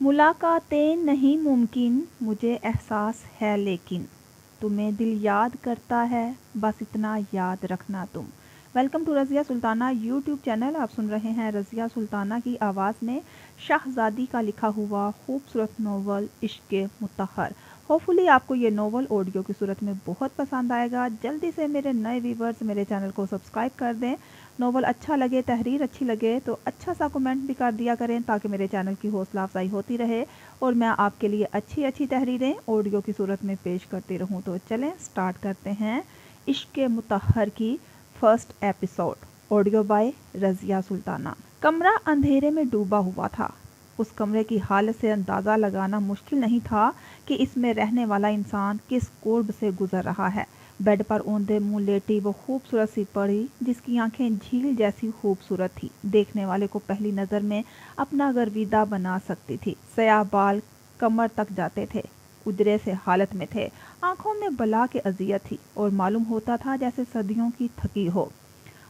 मुलाकातें नहीं मुमकिन मुझे एहसास है लेकिन तुम्हें दिल याद करता है बस इतना याद रखना तुम। Welcome to Razia Sultana YouTube channel. आप सुन रहे हैं रज़िया सुल्ताना की आवाज़ में शाहज़ादी का लिखा हुआ खूबसूरत नोवेल इश्क़ मुतहर। होपफुली आपको ये नोवेल ऑडियो की सूरत में बहुत पसंद आएगा। जल्दी से मेरे नए व्यूवर्स मेरे चैनल को सब्सक्राइब कर दें। नोवेल अच्छा लगे, तहरीर अच्छी लगे तो अच्छा सा कमेंट भी कर दिया करें ताकि मेरे चैनल की हौसला अफजाई होती रहे और मैं आपके लिए अच्छी अच्छी तहरीरें ऑडियो की सूरत में पेश करती रहूं। तो चलें स्टार्ट करते हैं इश्क़ मुतहर की first episode. Audio by Razia Sultana. कमरा अंधेरे में डूबा हुआ था। उस कमरे की हालत से अंदाज़ा लगाना मुश्किल नहीं था कि इसमें रहने वाला इंसान किस कुर्ब से गुजर रहा है। बेड पर औंधे मुंह लेटी वो खूबसूरत सी परी जिसकी आंखें झील जैसी खूबसूरत थी, देखने वाले को पहली नज़र में अपना गर्विदा बना सकती थी। सयाह बाल कमर तक जाते थे, उजरे से हालत में थे, आंखों में बला के अजियत थी और मालूम होता था जैसे सदियों की थकी हो।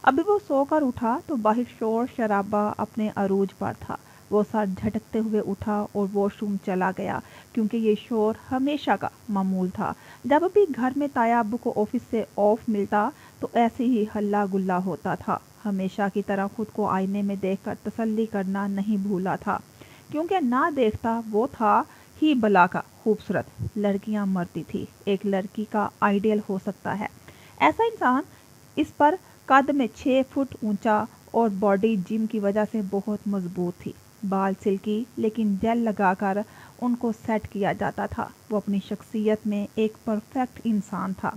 अभी वो सोकर उठा तो बाहर शोर शराबा अपने अरूज पर था। वो सर झटकते हुए उठा और वॉशरूम चला गया क्योंकि ये शोर हमेशा का मामूल था। जब भी घर में ताया अब्बू को ऑफिस से ऑफ मिलता तो ऐसे ही हल्ला गुल्ला होता था। हमेशा की तरह खुद को आईने में देखकर तसल्ली करना नहीं भूला था क्योंकि ना देखता वो था ही बला का खूबसूरत। लड़कियां मरती थी, एक लड़की का आइडियल हो सकता है ऐसा इंसान। इस पर कद में 6 फुट ऊंचा और बॉडी जिम की वजह से बहुत मजबूत थी। बाल सिल्की लेकिन जेल लगाकर उनको सेट किया जाता था। वो अपनी शख्सियत में एक परफेक्ट इंसान था।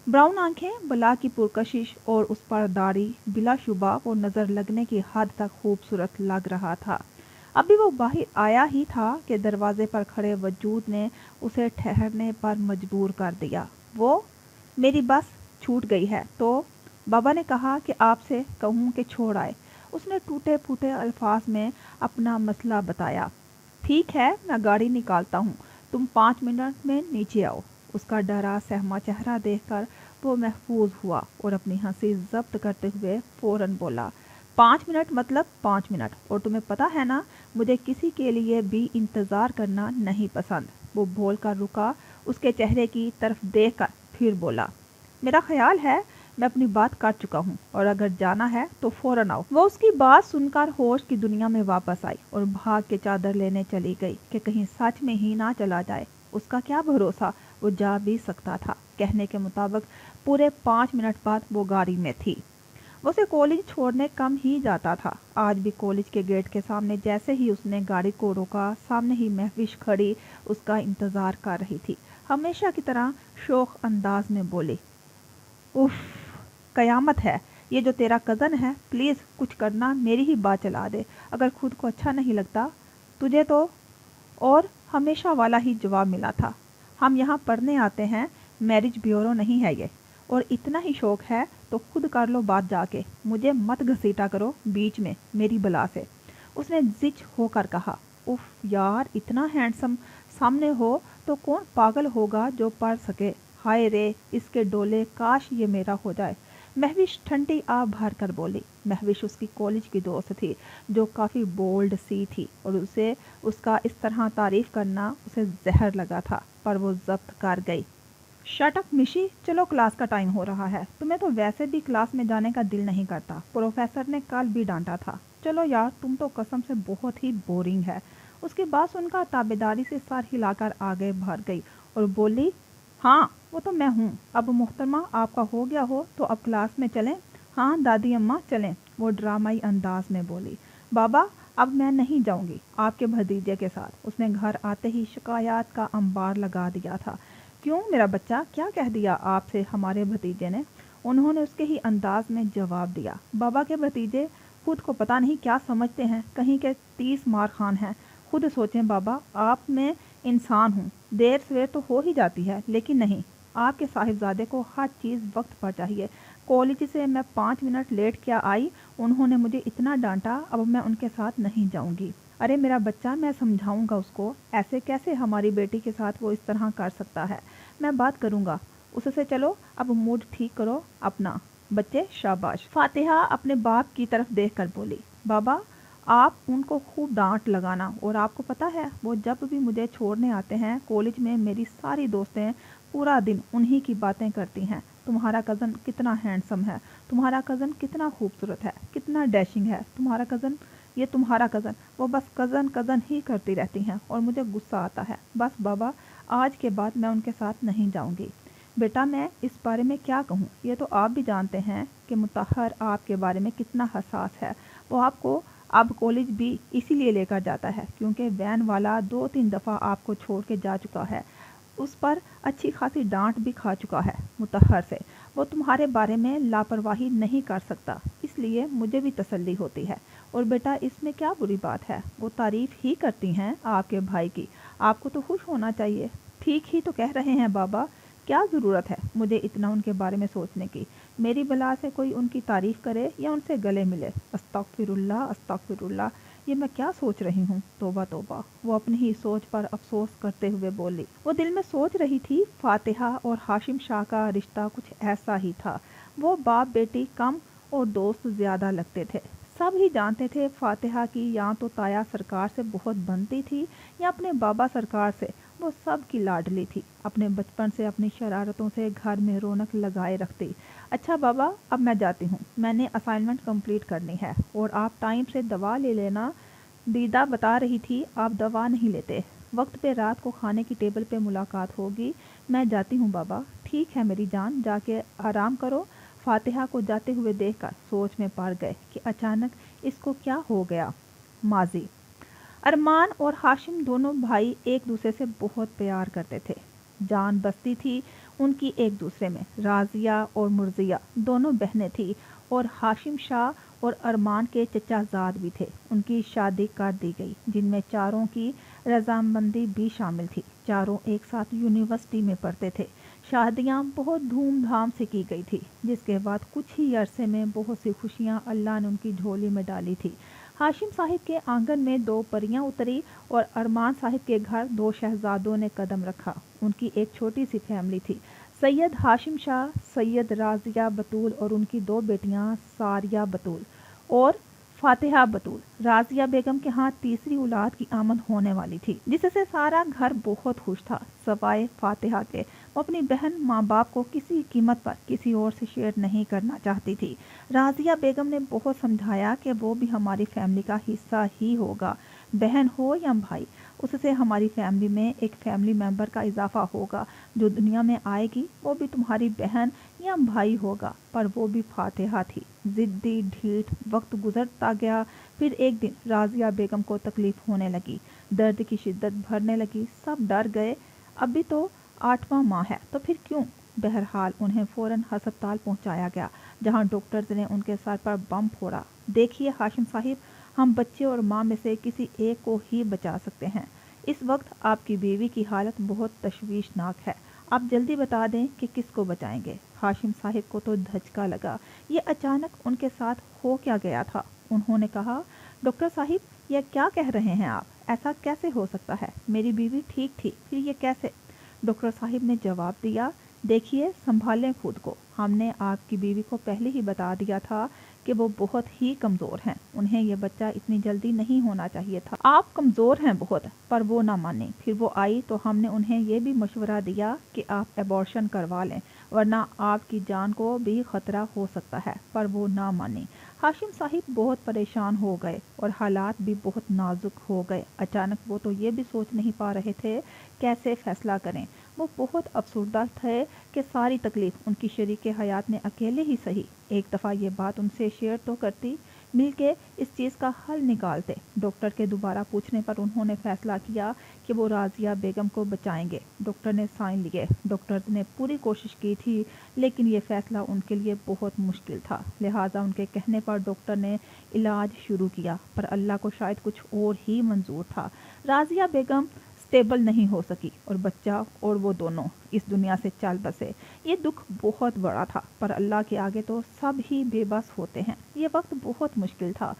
ब्राउन आंखें, बला की पुरकशिश और उस पर दाढ़ी, बिलाशुबा वो नज़र लगने की हद तक खूबसूरत लग रहा था। अभी वो बाहर आया ही था कि दरवाजे पर खड़े वजूद ने उसे ठहरने पर मजबूर कर दिया। वो मेरी बस छूट गई है तो बाबा ने कहा कि आपसे कहूँ कि छोड़ आए। उसने टूटे फूटे अल्फाज में अपना मसला बताया। ठीक है, मैं गाड़ी निकालता हूँ, तुम 5 मिनट में नीचे आओ। उसका डरा सहमा चेहरा देखकर वो महफूज हुआ और अपनी हंसी जब्त करते हुए फौरन बोला, 5 मिनट मतलब 5 मिनट, और तुम्हें पता है ना मुझे किसी के लिए भी इंतज़ार करना नहीं पसंद। वो बोल कर रुका, उसके चेहरे की तरफ देख कर फिर बोला, मेरा ख्याल है मैं अपनी बात कर चुका हूँ और अगर जाना है तो फौरन आओ। वो उसकी बात सुनकर होश की दुनिया में वापस आई और भाग के चादर लेने चली गई कि कहीं सच में ही ना चला जाए। उसका क्या भरोसा, वो जा भी सकता था। कहने के मुताबिक पूरे 5 मिनट बाद वो गाड़ी में थी। वो उसे कॉलेज छोड़ने कम ही जाता था। आज भी कॉलेज के गेट के सामने जैसे ही उसने गाड़ी को रोका, सामने ही महविश खड़ी उसका इंतजार कर रही थी। हमेशा की तरह शौक अंदाज में बोली, उफ, कयामत है। ये जो तेरा कज़न है, प्लीज़ कुछ करना, मेरी ही बात चला दे। अगर खुद को अच्छा नहीं लगता तुझे तो। और हमेशा वाला ही जवाब मिला था, हम यहाँ पढ़ने आते हैं, मैरिज ब्यूरो नहीं है ये। और इतना ही शौक है तो खुद कर लो बात जाके, मुझे मत घसीटा करो बीच में मेरी बला से। उसने जिच होकर कहा, उफ यार, इतना हैंडसम सामने हो तो कौन पागल होगा जो पढ़ सके। हाय रे इसके डोले, काश ये मेरा हो जाए। महविश ठंडी आ भर कर बोली। महविश उसकी कॉलेज की दोस्त थी जो काफ़ी बोल्ड सी थी और उसे उसका इस तरह तारीफ करना उसे जहर लगा था, पर वो जब्त कर गई। शट अप मिशी, चलो क्लास का टाइम हो रहा है। तुम्हें तो वैसे भी क्लास में जाने का दिल नहीं करता, प्रोफेसर ने कल भी डांटा था। चलो यार, तुम तो कसम से बहुत ही बोरिंग है। उसकी बात सुनकर ताबेदारी से सर हिलाकर आगे बढ़ गई और बोली, हाँ वो तो मैं हूँ। अब मोहतरमा आपका हो गया हो तो अब क्लास में चलें। हाँ दादी अम्मा चलें, वो ड्रामाई अंदाज में बोली। बाबा अब मैं नहीं जाऊँगी आपके भतीजे के साथ। उसने घर आते ही शिकायत का अंबार लगा दिया था। क्यों मेरा बच्चा, क्या कह दिया आपसे हमारे भतीजे ने? उन्होंने उसके ही अंदाज में जवाब दिया। बाबा के भतीजे खुद को पता नहीं क्या समझते हैं, कहीं के 30 मार खान हैं। खुद सोचें बाबा, आप में इंसान हूँ, देर सवेर तो हो ही जाती है, लेकिन नहीं, आपके साहिबजादे को हर चीज़ वक्त पर चाहिए। कॉलेज से मैं 5 मिनट लेट क्या आई, उन्होंने मुझे इतना डांटा, अब मैं उनके साथ नहीं जाऊंगी। अरे मेरा बच्चा, मैं समझाऊंगा उसको, ऐसे कैसे हमारी बेटी के साथ वो इस तरह कर सकता है। मैं बात करूंगा उससे। चलो अब मूड ठीक करो अपना। बच्चे शाबाश। फातिहा अपने बाप की तरफ देखकर बोली, बाबा आप उनको खूब डांट लगाना। और आपको पता है वो जब भी मुझे छोड़ने आते हैं कॉलेज में, मेरी सारी दोस्तें पूरा दिन उन्हीं की बातें करती हैं। तुम्हारा कज़न कितना हैंडसम है, तुम्हारा कज़न कितना खूबसूरत है, कितना डैशिंग है, तुम्हारा कज़न, ये तुम्हारा कज़न। वो बस कज़न कज़न ही करती रहती हैं और मुझे गुस्सा आता है। बस बाबा, आज के बाद मैं उनके साथ नहीं जाऊंगी। बेटा मैं इस बारे में क्या कहूँ, ये तो आप भी जानते हैं कि मुतहर आपके बारे में कितना हसास है। वो आपको अब कॉलेज भी इसीलिए लेकर जाता है क्योंकि वैन वाला 2-3 दफ़ा आपको छोड़ के जा चुका है, उस पर अच्छी खासी डांट भी खा चुका है मुतहर से। वो तुम्हारे बारे में लापरवाही नहीं कर सकता, इसलिए मुझे भी तसल्ली होती है। और बेटा इसमें क्या बुरी बात है, वो तारीफ़ ही करती हैं आपके भाई की, आपको तो खुश होना चाहिए। ठीक ही तो कह रहे हैं बाबा, क्या ज़रूरत है मुझे इतना उनके बारे में सोचने की। मेरी बला से कोई उनकी तारीफ़ करे या उनसे गले मिले। अस्तगफिरुल्लाह अस्तगफिरुल्लाह, ये मैं क्या सोच रही हूँ, तौबा तौबा। वो अपनी ही सोच पर अफसोस करते हुए बोली। वो दिल में सोच रही थी फातिहा और हाशिम शाह का रिश्ता कुछ ऐसा ही था। वो बाप बेटी कम और दोस्त ज़्यादा लगते थे। सब ही जानते थे फातिहा की या तो ताया सरकार से बहुत बनती थी या अपने बाबा सरकार से। वो सब की लाडली थी, अपने बचपन से अपनी शरारतों से घर में रौनक लगाए रखती। अच्छा बाबा, अब मैं जाती हूँ, मैंने असाइनमेंट कंप्लीट करनी है और आप टाइम से दवा ले लेना। दीदा बता रही थी आप दवा नहीं लेते। वक्त पे रात को खाने की टेबल पे मुलाकात होगी। मैं जाती हूँ बाबा। ठीक है मेरी जान, जाके आराम करो। फातिहा को जाते हुए देखकर सोच में पड़ गए कि अचानक इसको क्या हो गया। माजी अरमान और हाशिम दोनों भाई एक दूसरे से बहुत प्यार करते थे। जान बसती थी उनकी एक दूसरे में। राजिया और मुर्जिया दोनों बहनें थीं और हाशिम शाह और अरमान के चचाजाद भी थे। उनकी शादी कर दी गई, जिनमें चारों की रजामंदी भी शामिल थी। चारों एक साथ यूनिवर्सिटी में पढ़ते थे। शादियां बहुत धूमधाम से की गई थी, जिसके बाद कुछ ही अरसे में बहुत सी खुशियां अल्लाह ने उनकी झोली में डाली थी। हाशिम साहिब के आंगन में 2 परियां उतरी और अरमान साहिब के घर 2 शहजादों ने कदम रखा। उनकी एक छोटी सी फैमिली थी। सैयद हाशिम शाह, सैयद राजिया बतूल और उनकी 2 बेटियां सारिया बतूल और फातिहा बतूल। राजिया बेगम के हाथ तीसरी औलाद की आमद होने वाली थी, जिससे सारा घर बहुत खुश था सवाए फातिहा के। वो अपनी बहन माँ बाप को किसी कीमत पर किसी और से शेयर नहीं करना चाहती थी। राजिया बेगम ने बहुत समझाया कि वो भी हमारी फैमिली का हिस्सा ही होगा, बहन हो या भाई, उससे हमारी फैमिली में एक फैमिली मेंबर का इजाफा होगा। जो दुनिया में आएगी वो भी तुम्हारी बहन या भाई होगा। पर वो भी फातिहा थी, जिद्दी ढीठ। वक्त गुजरता गया। फिर एक दिन राजिया बेगम को तकलीफ होने लगी, दर्द की शिद्दत बढ़ने लगी। सब डर गए, अभी तो 8वां माह है तो फिर क्यों। बहरहाल उन्हें फौरन अस्पताल पहुंचाया गया, जहां डॉक्टर्स ने उनके सर पर बम फोड़ा। देखिए हाशिम साहिब, हम बच्चे और माँ में से किसी एक को ही बचा सकते हैं। इस वक्त आपकी बीवी की हालत बहुत तशवीशनाक है। आप जल्दी बता दें कि किसको बचाएंगे। हाशिम साहिब को तो धचका लगा। ये अचानक उनके साथ हो क्या गया था। उन्होंने कहा, डॉक्टर साहिब यह क्या कह रहे हैं आप, ऐसा कैसे हो सकता है। मेरी बीवी ठीक थी, फिर ये कैसे। डॉक्टर साहिब ने जवाब दिया, देखिए संभालें खुद को। हमने आपकी बीवी को पहले ही बता दिया था कि वो बहुत ही कमज़ोर हैं, उन्हें ये बच्चा इतनी जल्दी नहीं होना चाहिए था। आप कमज़ोर हैं बहुत। पर वो ना माने। फिर वो आई तो हमने उन्हें ये भी मशवरा दिया कि आप एबॉर्शन करवा लें, वरना आपकी जान को भी खतरा हो सकता है। पर वो ना माने। हाशिम साहिब बहुत परेशान हो गए और हालात भी बहुत नाजुक हो गए। अचानक वो तो ये भी सोच नहीं पा रहे थे कैसे फैसला करें। वो बहुत अफसरदा थे कि सारी तकलीफ उनकी शरीके हयात ने अकेले ही सही। एक दफ़ा ये बात उनसे शेयर तो करती, मिलके इस चीज़ का हल निकालते। डॉक्टर के दोबारा पूछने पर उन्होंने फैसला किया कि वो राजिया बेगम को बचाएंगे। डॉक्टर ने साइन लिए। डॉक्टर ने पूरी कोशिश की थी, लेकिन ये फैसला उनके लिए बहुत मुश्किल था। लिहाजा उनके कहने पर डॉक्टर ने इलाज शुरू किया, पर अल्लाह को शायद कुछ और ही मंजूर था। राजिया बेगम स्टेबल नहीं हो सकी और बच्चा और वो दोनों इस दुनिया से चल बसे। ये दुख बहुत बड़ा था, पर अल्लाह के आगे तो सब ही बेबस होते हैं। ये वक्त बहुत मुश्किल था,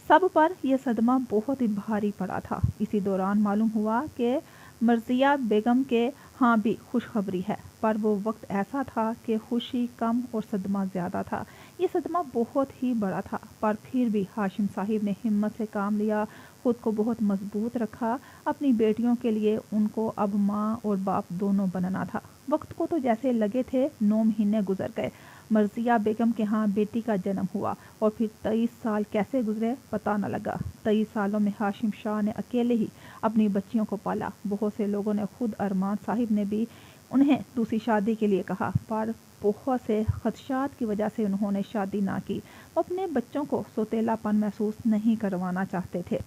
सब पर यह सदमा बहुत ही भारी पड़ा था। इसी दौरान मालूम हुआ कि मर्जिया बेगम के हाँ भी खुशखबरी है, पर वो वक्त ऐसा था कि खुशी कम और सदमा ज़्यादा था। ये सदमा बहुत ही बड़ा था, पर फिर भी हाशिम साहिब ने हिम्मत से काम लिया, खुद को बहुत मजबूत रखा। अपनी बेटियों के लिए उनको अब माँ और बाप दोनों बनना था। वक्त को तो जैसे लगे थे 9 महीने गुजर गए। मर्जिया बेगम के यहाँ बेटी का जन्म हुआ और फिर 23 साल कैसे गुजरे पता न लगा। 23 सालों में हाशिम शाह ने अकेले ही अपनी बच्चियों को पाला। बहुत से लोगों ने, खुद अरमान साहिब ने भी उन्हें दूसरी शादी के लिए कहा, पर बहुत से खदशात की वजह से उन्होंने शादी ना की। वो अपने बच्चों को सौतेलापन महसूस नहीं करवाना चाहते थे।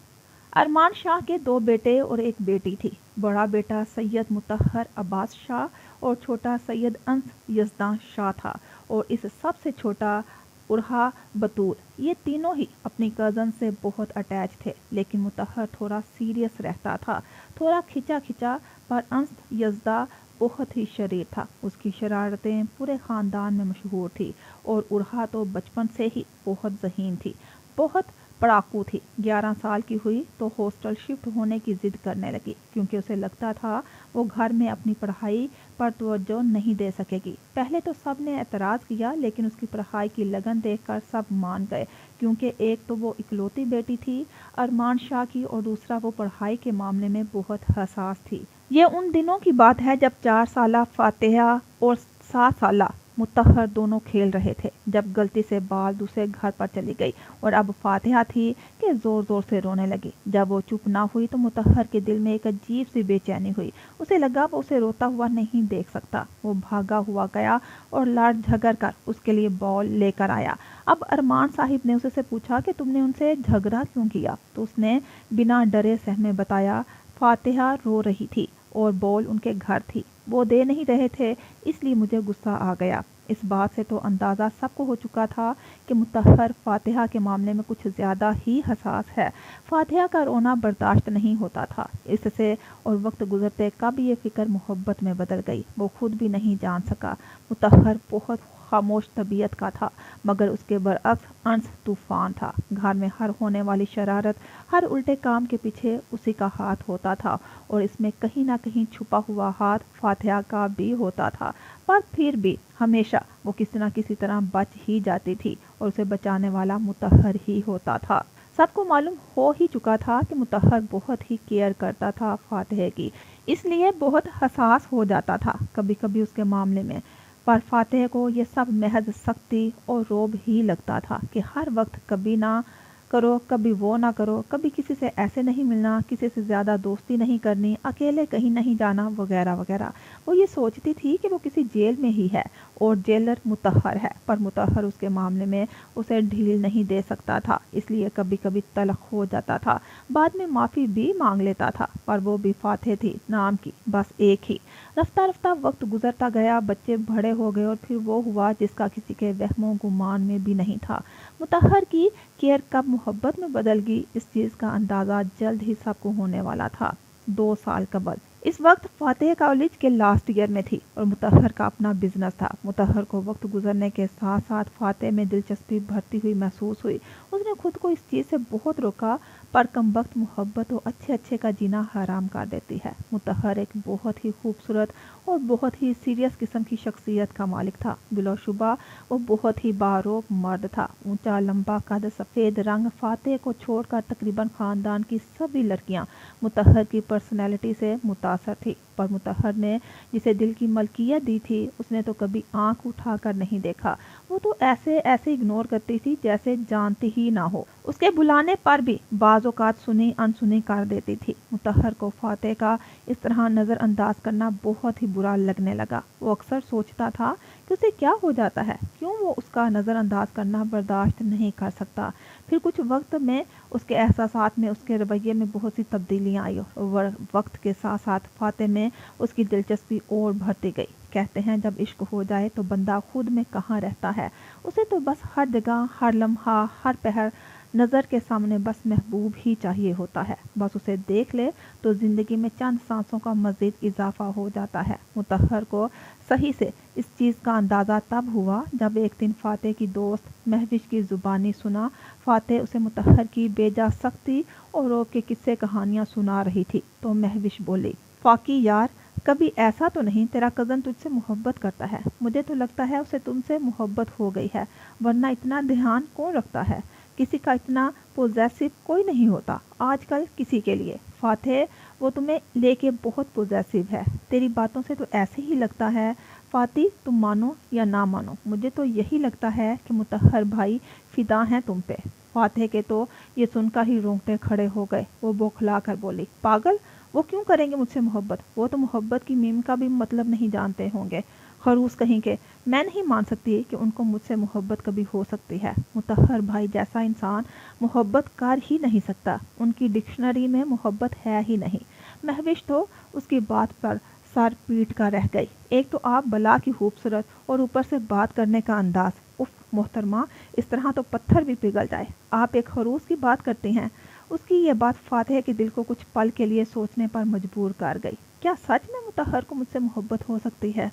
अरमान शाह के 2 बेटे और 1 बेटी थी। बड़ा बेटा सैयद मुतहर अब्बास शाह और छोटा सैयद अंस यजदान शाह था, और इस सबसे छोटा उर्हा बतूल। ये तीनों ही अपनी कज़न से बहुत अटैच थे, लेकिन मुतहर थोड़ा सीरियस रहता था, थोड़ा खिंचा खिंचा। पर अंस यजदा बहुत ही शरीर था। उसकी शरारतें पूरे ख़ानदान में मशहूर थी, और उर्हा तो बचपन से ही बहुत ज़हीन थी, बहुत पड़ाकू थी। 11 साल की हुई तो हॉस्टल शिफ्ट होने की ज़िद करने लगी, क्योंकि उसे लगता था वो घर में अपनी पढ़ाई पर तवज्जो नहीं दे सकेगी। पहले तो सब ने एतराज़ किया, लेकिन उसकी पढ़ाई की लगन देखकर सब मान गए, क्योंकि एक तो वो इकलौती बेटी थी अरमान शाह की, और दूसरा वो पढ़ाई के मामले में बहुत हसास थी। ये उन दिनों की बात है जब 4 साला फातिहा और 7 साला मुतहर दोनों खेल रहे थे, जब गलती से बाल दूसरे घर पर चली गई, और अब फातिहा थी कि ज़ोर ज़ोर से रोने लगी। जब वो चुप ना हुई तो मुतहर के दिल में एक अजीब सी बेचैनी हुई। उसे लगा वो उसे रोता हुआ नहीं देख सकता। वो भागा हुआ गया और लड़ झगड़ कर उसके लिए बॉल लेकर आया। अब अरमान साहिब ने उसे पूछा कि तुमने उनसे झगड़ा क्यों किया? तो उसने बिना डरे सहमे बताया, फातिहा रो रही थी और बॉल उनके घर थी, वो दे नहीं रहे थे, इसलिए मुझे गुस्सा आ गया। इस बात से तो अंदाज़ा सबको हो चुका था कि मुतहर फातिहा के मामले में कुछ ज़्यादा ही हसास है। फातिहा का रोना बर्दाश्त नहीं होता था इससे, और वक्त गुजरते कब ये फ़िक्र मोहब्बत में बदल गई वो खुद भी नहीं जान सका। मुतहर बहुत खामोश तबीयत का था, मगर उसके बरअक्स अंस तूफान था। घर में हर होने वाली शरारत, हर उल्टे काम के पीछे उसी का हाथ होता था, और इसमें कहीं ना कहीं छुपा हुआ हाथ फातिहा का भी होता था। पर फिर भी हमेशा वो किसी न किसी तरह बच ही जाती थी, और उसे बचाने वाला मुतहर ही होता था। सबको मालूम हो ही चुका था कि मुतहर बहुत ही केयर करता था फातिहा की, इसलिए बहुत हसास हो जाता था कभी कभी उसके मामले में। पर फातिहा को ये सब महज सख्ती और रोब ही लगता था कि हर वक्त कभी ना करो, कभी वो ना करो, कभी किसी से ऐसे नहीं मिलना, किसी से ज़्यादा दोस्ती नहीं करनी, अकेले कहीं नहीं जाना, वगैरह वगैरह। वो ये सोचती थी कि वो किसी जेल में ही है और जेलर मुतहर है, पर मुतहर उसके मामले में उसे ढील नहीं दे सकता था, इसलिए कभी कभी तलख हो जाता था। बाद में माफ़ी भी मांग लेता था, पर वो भी फातिहा थी नाम की, बस एक ही। रफ्ता रफ्ता वक्त गुजरता गया, बच्चे बड़े हो गए, और फिर वो हुआ जिसका किसी के वहमों गुमान में भी नहीं था। मुतहर की केयर कब मोहब्बत में बदल गई, इस चीज़ का अंदाज़ा जल्द ही सबको होने वाला था। 2 साल कबल इस वक्त फातिहा कॉलेज के लास्ट ईयर में थी, और मुतहर का अपना बिजनेस था। मुतहर को वक्त गुजरने के साथ साथ फातिहा में दिलचस्पी बढ़ती हुई महसूस हुई। उसने खुद को इस चीज़ से बहुत रोका, पर कमबख्त मोहब्बत और अच्छे अच्छे का जीना हराम कर देती है। मुतहर एक बहुत ही खूबसूरत और बहुत ही सीरियस किस्म की शख्सियत का मालिक था। बिलाशुबा वो बहुत ही बारोब मर्द था। ऊंचा लंबा कद, सफ़ेद रंग। फातिहा को छोड़कर तकरीबन ख़ानदान की सभी लड़कियां मुतहर की पर्सनैलिटी से मुतासर थी, पर मुतहर ने जिसे दिल की मलकियत दी थी उसने तो कभी आंख उठाकर नहीं देखा। वो तो ऐसे ऐसे इग्नोर करती थी जैसे जानती ही ना हो। उसके बुलाने पर भी बाज़ औक़ात सुनी अनसुनी कर देती थी। मुतहर को फातिहा का इस तरह नज़रअंदाज करना बहुत ही बुरा लगने लगा। वो अक्सर सोचता था कि उसे क्या हो जाता है, क्यों वो उसका नज़रअंदाज करना बर्दाश्त नहीं कर सकता। फिर कुछ वक्त में उसके एहसासात में, उसके रवैये में बहुत सी तब्दीलियाँ आई, और वक्त के साथ साथ फातिहा में उसकी दिलचस्पी और बढ़ती गई। कहते हैं जब इश्क हो जाए तो बंदा खुद में कहाँ रहता है, उसे तो बस हर जगह, हर लम्हा, हर पहर नज़र के सामने बस महबूब ही चाहिए होता है। बस उसे देख ले तो ज़िंदगी में चंद सांसों का मज़ीद इजाफा हो जाता है। मुतहर को सही से इस चीज़ का अंदाज़ा तब हुआ जब एक दिन फातिहा की दोस्त महविश की ज़ुबानी सुना। फातिहा उसे मुतहर की बेजा सख्ती और रोब के किस्से कहानियाँ सुना रही थी, तो महविश बोली, फाकी यार, कभी ऐसा तो नहीं तेरा कज़न तुझसे मोहब्बत करता है? मुझे तो लगता है उसे तुमसे मोहब्बत हो गई है, वरना इतना ध्यान कौन रखता है? किसी का इतना पोजेसिव कोई नहीं होता आजकल किसी के लिए। फातेह, वो तुम्हें लेके बहुत पोजेसिव है। तेरी बातों से तो ऐसे ही लगता है। फाती, तुम मानो या ना मानो, मुझे तो यही लगता है कि मुतहर भाई फिदा हैं तुम पे। फातेह के तो ये सुनकर ही रोंगटे खड़े हो गए। वो बौखला कर बोली, पागल, वो क्यों करेंगे मुझसे मोहब्बत? वो तो मोहब्बत की मीम का भी मतलब नहीं जानते होंगे, खरूस कहीं के। मैं नहीं मान सकती कि उनको मुझसे मोहब्बत कभी हो सकती है। मुतहर भाई जैसा इंसान मोहब्बत कर ही नहीं सकता। उनकी डिक्शनरी में मोहब्बत है ही नहीं। महविश तो उसकी बात पर सर पीट कर रह गई। एक तो आप बला की खूबसूरत और ऊपर से बात करने का अंदाज। उफ मोहतरमा, इस तरह तो पत्थर भी पिघल जाए। आप एक खरूस की बात करती हैं। उसकी ये बात फातेह के दिल को कुछ पल के लिए सोचने पर मजबूर कर गई। क्या सच में मुतहर को मुझसे मोहब्बत हो सकती है?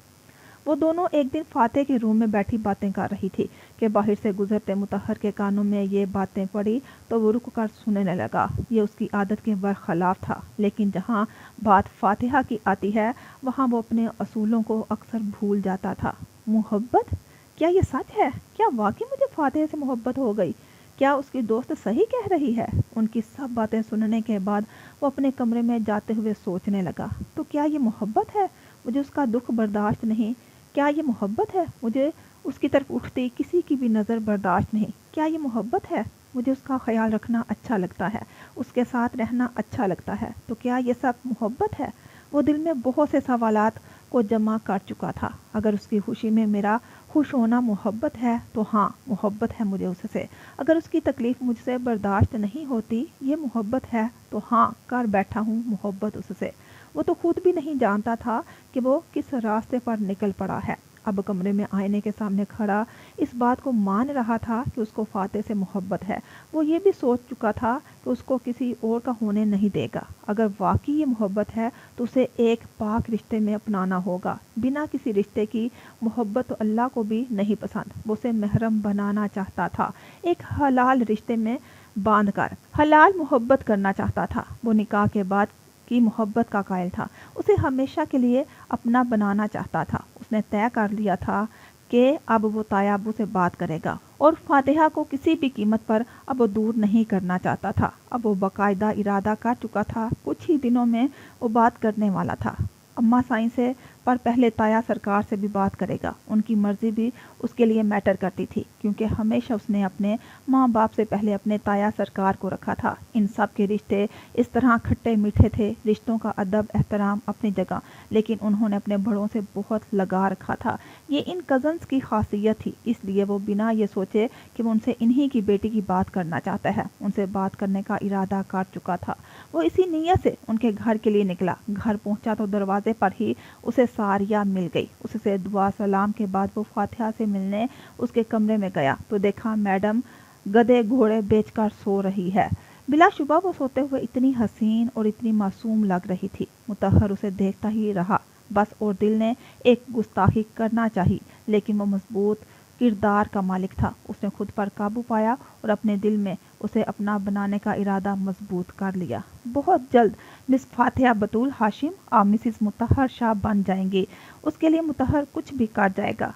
वो दोनों एक दिन फातेह के रूम में बैठी बातें कर रही थी कि बाहर से गुजरते मुतहर के कानों में ये बातें पड़ी तो वो रुक कर सुनने लगा। ये उसकी आदत के बरखिलाफ था, लेकिन जहाँ बात फातिहा की आती है वहाँ वो अपने असूलों को अक्सर भूल जाता था। मोहब्बत? क्या ये सच है? क्या वाकई मुझे फातिहा से मोहब्बत हो गई? क्या उसकी दोस्त सही कह रही है? उनकी सब बातें सुनने के बाद वो अपने कमरे में जाते हुए सोचने लगा, तो क्या ये मोहब्बत है? मुझे उसका दुख बर्दाश्त नहीं। क्या ये मोहब्बत है? मुझे उसकी तरफ उठती किसी की भी नज़र बर्दाश्त नहीं। क्या ये मोहब्बत है? मुझे उसका ख्याल रखना अच्छा लगता है, उसके साथ रहना अच्छा लगता है। तो क्या ये सब मोहब्बत है? वो दिल में बहुत से सवालात को जमा कर चुका था। अगर उसकी खुशी में मेरा खुश होना मोहब्बत है तो हाँ, मोहब्बत है मुझे उससे। अगर उसकी तकलीफ़ मुझसे बर्दाश्त नहीं होती, ये मोहब्बत है तो हाँ, कर बैठा हूँ मोहब्बत उससे। वो तो खुद भी नहीं जानता था कि वो किस रास्ते पर निकल पड़ा है। अब कमरे में आईने के सामने खड़ा इस बात को मान रहा था कि उसको फातेह से मोहब्बत है। वो ये भी सोच चुका था कि उसको किसी और का होने नहीं देगा। अगर वाकई ये मोहब्बत है तो उसे एक पाक रिश्ते में अपनाना होगा। बिना किसी रिश्ते की मोहब्बत तो अल्लाह को भी नहीं पसंद। वो उसे महरम बनाना चाहता था, एक हलाल रिश्ते में बांध कर हलाल मोहब्बत करना चाहता था। वो निकाह के बाद की मोहब्बत का कायल था। उसे हमेशा के लिए अपना बनाना चाहता था। उसने तय कर लिया था कि अब वो तायाबू से बात करेगा और फातिहा को किसी भी कीमत पर अब वो दूर नहीं करना चाहता था। अब वो बाकायदा इरादा कर चुका था, कुछ ही दिनों में वो बात करने वाला था। अम्मा साईं से पर पहले ताया सरकार से भी बात करेगा। उनकी मर्जी भी उसके लिए मैटर करती थी, क्योंकि हमेशा उसने अपने माँ बाप से पहले अपने ताया सरकार को रखा था। इन सब के रिश्ते इस तरह खट्टे मीठे थे। रिश्तों का अदब एहतराम अपनी जगह, लेकिन उन्होंने अपने बड़ों से बहुत लगा रखा था। ये इन कज़न्स की खासियत थी, इसलिए वो बिना ये सोचे कि वो उनसे इन्हीं की बेटी की बात करना चाहता है, उनसे बात करने का इरादा कर चुका था। वो इसी नीयत से उनके घर के लिए निकला। घर पहुंचा तो दरवाजे पर ही उसे सारिया मिल गई। उससे दुआ सलाम के बाद वो फातिहा से मिलने उसके कमरे में गया तो देखा मैडम गधे घोड़े बेचकर सो रही है। बिलाशुबा वो सोते हुए इतनी हसीन और इतनी मासूम लग रही थी। मुतहर उसे देखता ही रहा बस, और दिल ने एक गुस्ताखी करना चाहिए, लेकिन वो मजबूत किरदार का मालिक था। उसने खुद पर काबू पाया और अपने दिल में उसे अपना बनाने का इरादा मजबूत कर लिया। बहुत जल्द मिस फातिहा बतूल हाशिम और मिसिस मुतहर शाह बन जाएंगी। उसके लिए मुतहर कुछ भी कर जाएगा।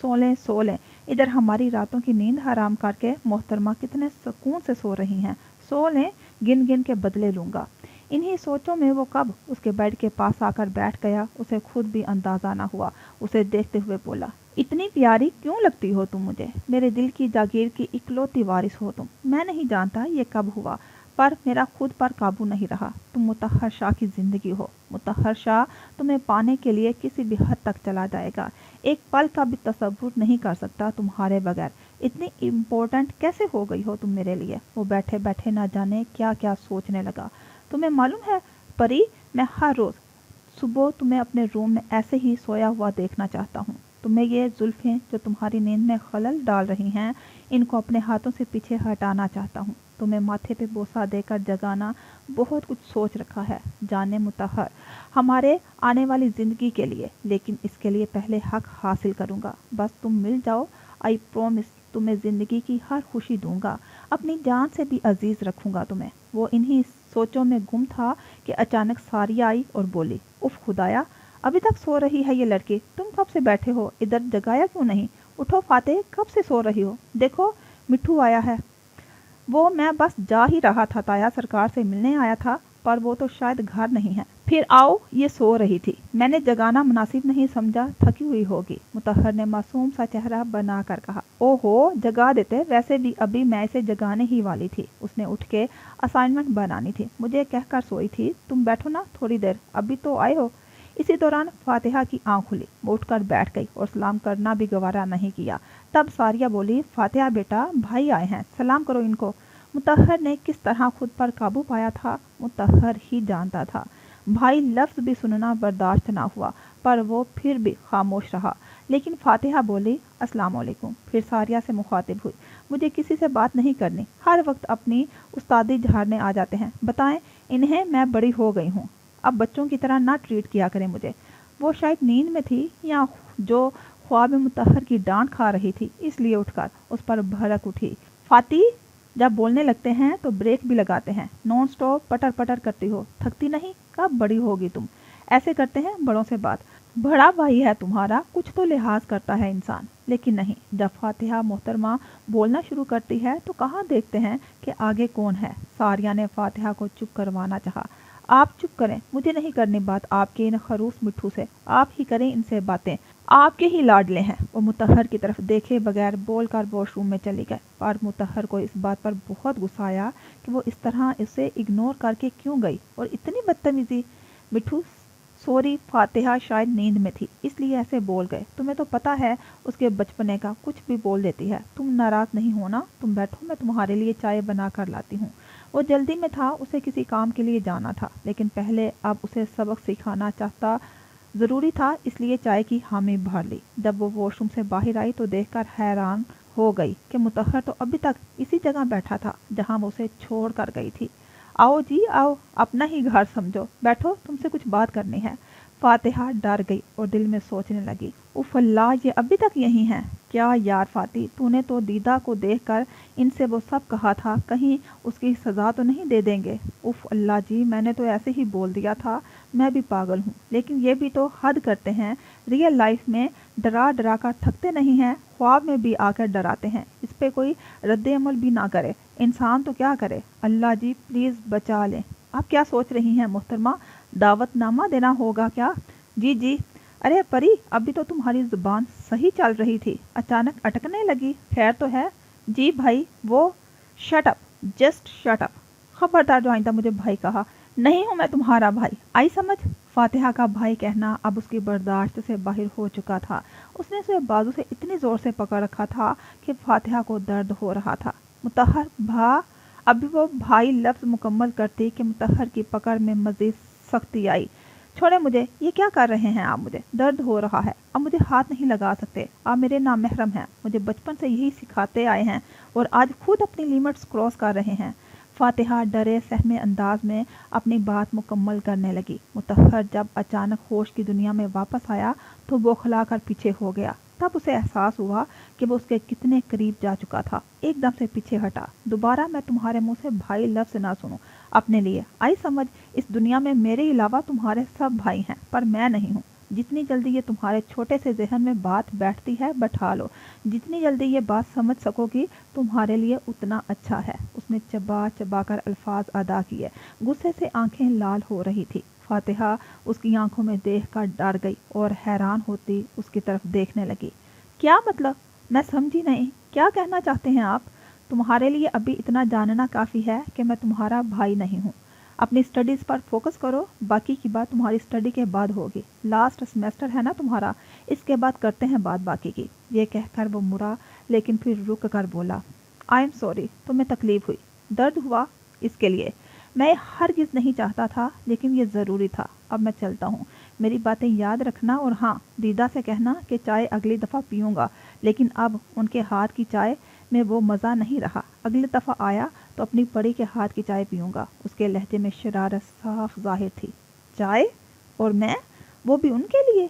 सोलें सोलें, इधर हमारी रातों की नींद हराम करके मोहतरमा कितने सुकून से सो रही हैं। सोलें, गिन गिन के बदले लूँगा। इन्हीं सोचों में वो कब उसके बेड के पास आकर बैठ गया, उसे खुद भी अंदाजा न हुआ। उसे देखते हुए बोला, इतनी प्यारी क्यों लगती हो तुम मुझे? मेरे दिल की जागीर की इकलौती वारिस हो तुम। मैं नहीं जानता ये कब हुआ, पर मेरा खुद पर काबू नहीं रहा। तुम मुतहर शाह की ज़िंदगी हो। मुतहर शाह तुम्हें पाने के लिए किसी भी हद तक चला जाएगा। एक पल का भी तसव्वुर नहीं कर सकता तुम्हारे बगैर। इतनी इम्पोर्टेंट कैसे हो गई हो तुम मेरे लिए? वो बैठे बैठे ना जाने क्या क्या सोचने लगा। तुम्हें मालूम है परी, मैं हर रोज़ सुबह तुम्हें अपने रूम में ऐसे ही सोया हुआ देखना चाहता हूँ। तुम्हें ये जुल्फ़ें जो तुम्हारी नींद में खलल डाल रही हैं, इनको अपने हाथों से पीछे हटाना चाहता हूँ। तुम्हें माथे पे बोसा देकर जगाना। बहुत कुछ सोच रखा है जाने मुतहर, हमारे आने वाली ज़िंदगी के लिए, लेकिन इसके लिए पहले हक हासिल करूँगा। बस तुम मिल जाओ, आई प्रॉमिस तुम्हें ज़िंदगी की हर खुशी दूंगा, अपनी जान से भी अजीज़ रखूँगा तुम्हें। वो इन्हीं सोचों में गुम था कि अचानक सारिया आई और बोली, उफ खुदाया, अभी तक सो रही है ये लड़की, तुम कब से बैठे हो इधर, जगाया क्यों नहीं? उठो फातेह, कब से सो रही हो? देखो मिट्ठू आया है। वो मैं बस जा ही रहा था ताया, सरकार से मिलने आया था, पर वो तो शायद घर नहीं है। फिर आओ, ये सो रही थी, मैंने जगाना मुनासिब नहीं समझा, थकी हुई होगी, मुतहर ने मासूम सा चेहरा बनाकर कहा। ओहो, जगा देते, वैसे भी अभी मैं इसे जगाने ही वाली थी, उसने उठ के असाइनमेंट बनानी थी, मुझे कहकर सोई थी, तुम बैठो ना थोड़ी देर, अभी तो आए हो। इसी दौरान फातिहा की आंख खुली, वो उठकर बैठ गई और सलाम करना भी गवारा नहीं किया। तब सारिया बोली, फातिहा बेटा, भाई आए हैं, सलाम करो इनको। मुतहर ने किस तरह खुद पर काबू पाया था, मुतहर ही जानता था। भाई लफ्ज़ भी सुनना बर्दाश्त ना हुआ, पर वो फिर भी खामोश रहा। लेकिन फातिहा बोली, अस्सलाम वालेकुम। फिर सारिया से मुखातिब हुई, मुझे किसी से बात नहीं करनी, हर वक्त अपनी उस्तादी झाड़ने आ जाते हैं, बताएं इन्हें मैं बड़ी हो गई हूँ, अब बच्चों की तरह ना ट्रीट किया करें मुझे। वो शायद नींद में थी या जो ख्वाब में मुतहर की डांट खा रही थी, इसलिए उठकर उस पर भड़क उठी। फाती, जब बोलने लगते हैं तो ब्रेक भी लगाते हैं, नॉन स्टॉप पटर पटर करती हो, थकती नहीं? कब बड़ी होगी तुम? ऐसे करते हैं बड़ों से बात, बड़ा भाई है तुम्हारा, कुछ तो लिहाज करता है इंसान। लेकिन नहीं, जब फातिहा मोहतरमा बोलना शुरू करती है तो कहाँ देखते हैं कि आगे कौन है। सारिया ने फातिहा को चुप करवाना चाहा। आप चुप करें, मुझे नहीं करनी बात आपके इन खरूस मिट्ठू से, आप ही करें इनसे बातें, आपके ही लाडले हैं। वो मुतहर की तरफ देखे बगैर बोलकर वॉशरूम में चली गई, पर मुतहर को इस बात पर बहुत गुस्सा आया कि वो इस तरह इसे इग्नोर करके क्यों गई और इतनी बदतमीजी। मिट्ठू सॉरी, फातिहा शायद नींद में थी इसलिए ऐसे बोल गए, तुम्हें तो पता है उसके बचपने का, कुछ भी बोल देती है। तुम नाराज नहीं होना, तुम बैठो, मैं तुम्हारे लिए चाय बना कर लाती हूँ। वो जल्दी में था, उसे किसी काम के लिए जाना था, लेकिन पहले अब उसे सबक सिखाना चाहता ज़रूरी था, इसलिए चाय की हामी भर ली। जब वो वॉशरूम से बाहर आई तो देखकर हैरान हो गई कि मुतहर तो अभी तक इसी जगह बैठा था जहाँ वो उसे छोड़ कर गई थी। आओ जी आओ, अपना ही घर समझो, बैठो, तुमसे कुछ बात करनी है। फातिहा डर गई और दिल में सोचने लगी, उफ अल्लाह, ये अभी तक यहीं हैं क्या? यार फाती, तूने तो दीदा को देखकर इनसे वो सब कहा था, कहीं उसकी सज़ा तो नहीं दे देंगे? उफ अल्लाह जी, मैंने तो ऐसे ही बोल दिया था, मैं भी पागल हूँ, लेकिन ये भी तो हद करते हैं। रियल लाइफ में डरा डरा कर थकते नहीं हैं, ख्वाब में भी आकर डराते हैं, इस पे कोई रद्द अमल भी ना करे, इंसान तो क्या करे? अल्लाह जी प्लीज़ बचा लें। आप क्या सोच रही हैं मोहतरमा, दावतनामा देना होगा क्या? जी जी। अरे परी, अभी तो तुम्हारी जुबान सही चल रही थी, अचानक अटकने लगी, खैर तो है? जी भाई, वो shut up, just shut up. खबरदार जो आइंदा मुझे भाई कहा, नहीं हूँ मैं तुम्हारा भाई, आई समझ? फातिहा का भाई कहना अब उसकी बर्दाश्त से बाहर हो चुका था। उसने उसे बाजू से इतनी ज़ोर से पकड़ रखा था कि फातिहा को दर्द हो रहा था। मुतहर भा, अभी वो भाई लफ्ज़ मुकम्मल करती कि मुतहर की पकड़ में मज़ीद सख्ती आई। छोड़े मुझे, ये क्या कर रहे हैं आप? मुझे दर्द हो रहा है, अब मुझे हाथ नहीं लगा सकते, आप मेरे नामहरम हैं, मुझे बचपन से यही सिखाते आए हैं और आज खुद अपनी लिमिट्स क्रॉस कर रहे हैं। फातिहा डरे सहमे अंदाज में अपनी बात मुकम्मल करने लगी। मुतहर जब अचानक होश की दुनिया में वापस आया तो बौखला कर पीछे हो गया। तब उसे एहसास हुआ कि वो उसके कितने करीब जा चुका था। एकदम से पीछे हटा। दोबारा मैं तुम्हारे मुंह से भाई लफ्ज़ ना सुनूं अपने लिए, आई समझ? इस दुनिया में मेरे अलावा तुम्हारे सब भाई हैं, पर मैं नहीं हूँ। जितनी जल्दी ये तुम्हारे छोटे से जहन में बात बैठती है बैठा लो, जितनी जल्दी ये बात समझ सकोगी तुम्हारे लिए उतना अच्छा है। उसने चबा चबा कर अल्फाज अदा किए। गुस्से से आंखें लाल हो रही थी। फातिहा उसकी आंखों में देख कर डर गई और हैरान होती उसकी तरफ देखने लगी। क्या मतलब? मैं समझी नहीं, क्या कहना चाहते हैं आप? तुम्हारे लिए अभी इतना जानना काफ़ी है कि मैं तुम्हारा भाई नहीं हूँ। अपनी स्टडीज़ पर फोकस करो, बाकी की बात तुम्हारी स्टडी के बाद होगी। लास्ट सेमेस्टर है ना तुम्हारा, इसके बाद करते हैं बात बाकी की। ये कहकर वो मुड़ा, लेकिन फिर रुक कर बोला, आई एम सॉरी, तुम्हें तकलीफ़ हुई, दर्द हुआ, इसके लिए मैं हरगिज़ नहीं चाहता था, लेकिन ये ज़रूरी था। अब मैं चलता हूँ, मेरी बातें याद रखना, और हाँ, दीदा से कहना कि चाय अगली दफ़ा पीऊँगा, लेकिन अब उनके हाथ की चाय में वो मज़ा नहीं रहा। अगली दफ़ा आया तो अपनी परी के हाथ की चाय पीऊँगा। उसके लहजे में शरारत साफ ज़ाहिर थी। चाय? और मैं? वो भी उनके लिए?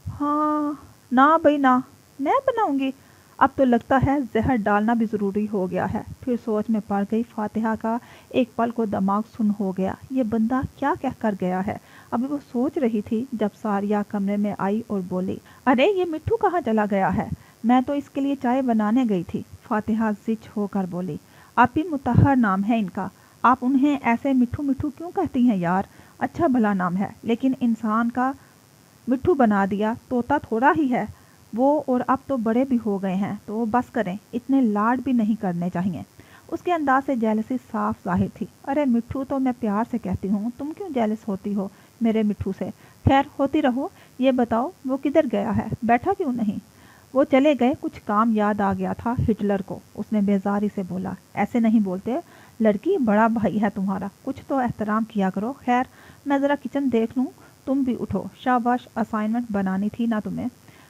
हाँ, ना भाई ना, मैं बनाऊँगी। अब तो लगता है जहर डालना भी ज़रूरी हो गया है। फिर सोच में पड़ गई फातिहा का। एक पल को दिमाग सुन हो गया। ये बंदा क्या कह कर गया है? अभी वो सोच रही थी जब सारिया कमरे में आई और बोली, अरे ये मिट्ठू कहाँ चला गया है? मैं तो इसके लिए चाय बनाने गई थी। फातिहा जिच होकर बोली, आपी मुतहर नाम है इनका, आप उन्हें ऐसे मिट्ठू मिट्ठू क्यों कहती हैं यार? अच्छा भला नाम है, लेकिन इंसान का मिट्ठू बना दिया, तोता थोड़ा ही है वो, और अब तो बड़े भी हो गए हैं, तो बस करें, इतने लाड भी नहीं करने चाहिए। उसके अंदाज से जेलसी साफ जाहिर थी। अरे मिट्ठू तो मैं प्यार से कहती हूँ, तुम क्यों जेलस होती हो मेरे मिट्ठू से? खैर होती रहो। ये बताओ वो किधर गया है, बैठा क्यों नहीं? वो चले गए, कुछ काम याद आ गया था हिटलर को। उसने बेजारी से बोला, ऐसे नहीं बोलते, लड़की बड़ा भाई है तुम्हारा, कुछ तो एहतराम किया करो। खैर मैं ज़रा किचन देख लूँ, तुम भी उठो, शाबाश, असाइनमेंट बनानी थी ना तुम्हें?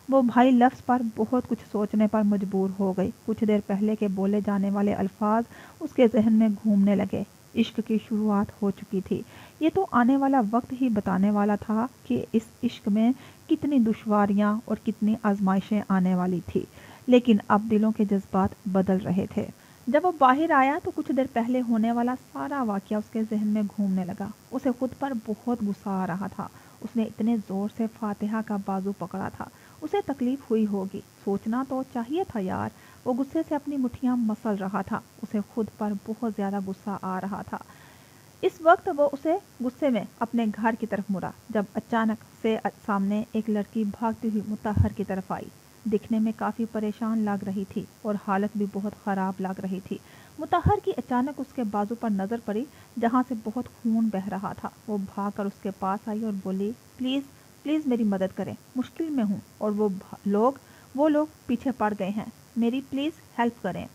वो भाई लफ्ज़ पर बहुत कुछ सोचने पर मजबूर हो गई। कुछ देर पहले के बोले जाने वाले अल्फाज उसके जहन में घूमने लगे। इश्क की शुरुआत हो चुकी थी। ये तो आने वाला वक्त ही बताने वाला था कि इस इश्क में कितनी दुश्वारियां और कितनी आजमाइशें आने वाली थी। लेकिन अब दिलों के जज्बात बदल रहे थे। जब वो बाहर आया तो कुछ देर पहले होने वाला सारा वाकया उसके जहन में घूमने लगा। उसे खुद पर बहुत गुस्सा आ रहा था। उसने इतने जोर से फातिहा का बाजू पकड़ा था, उसे तकलीफ हुई होगी, सोचना तो चाहिए था यार। वो गुस्से से अपनी मुट्ठियां मसल रहा था। उसे खुद पर बहुत ज्यादा गुस्सा आ रहा था। इस वक्त वो उसे गुस्से में अपने घर की तरफ मुड़ा जब अचानक से सामने एक लड़की भागती हुई मुतहर की तरफ आई। दिखने में काफ़ी परेशान लग रही थी और हालत भी बहुत ख़राब लग रही थी। मुतहर की अचानक उसके बाजू पर नज़र पड़ी जहाँ से बहुत खून बह रहा था। वो भागकर उसके पास आई और बोली, प्लीज़ प्लीज़ मेरी मदद करें, मुश्किल में हूँ और वो लोग पीछे पड़ गए हैं, मेरी प्लीज़ हेल्प करें।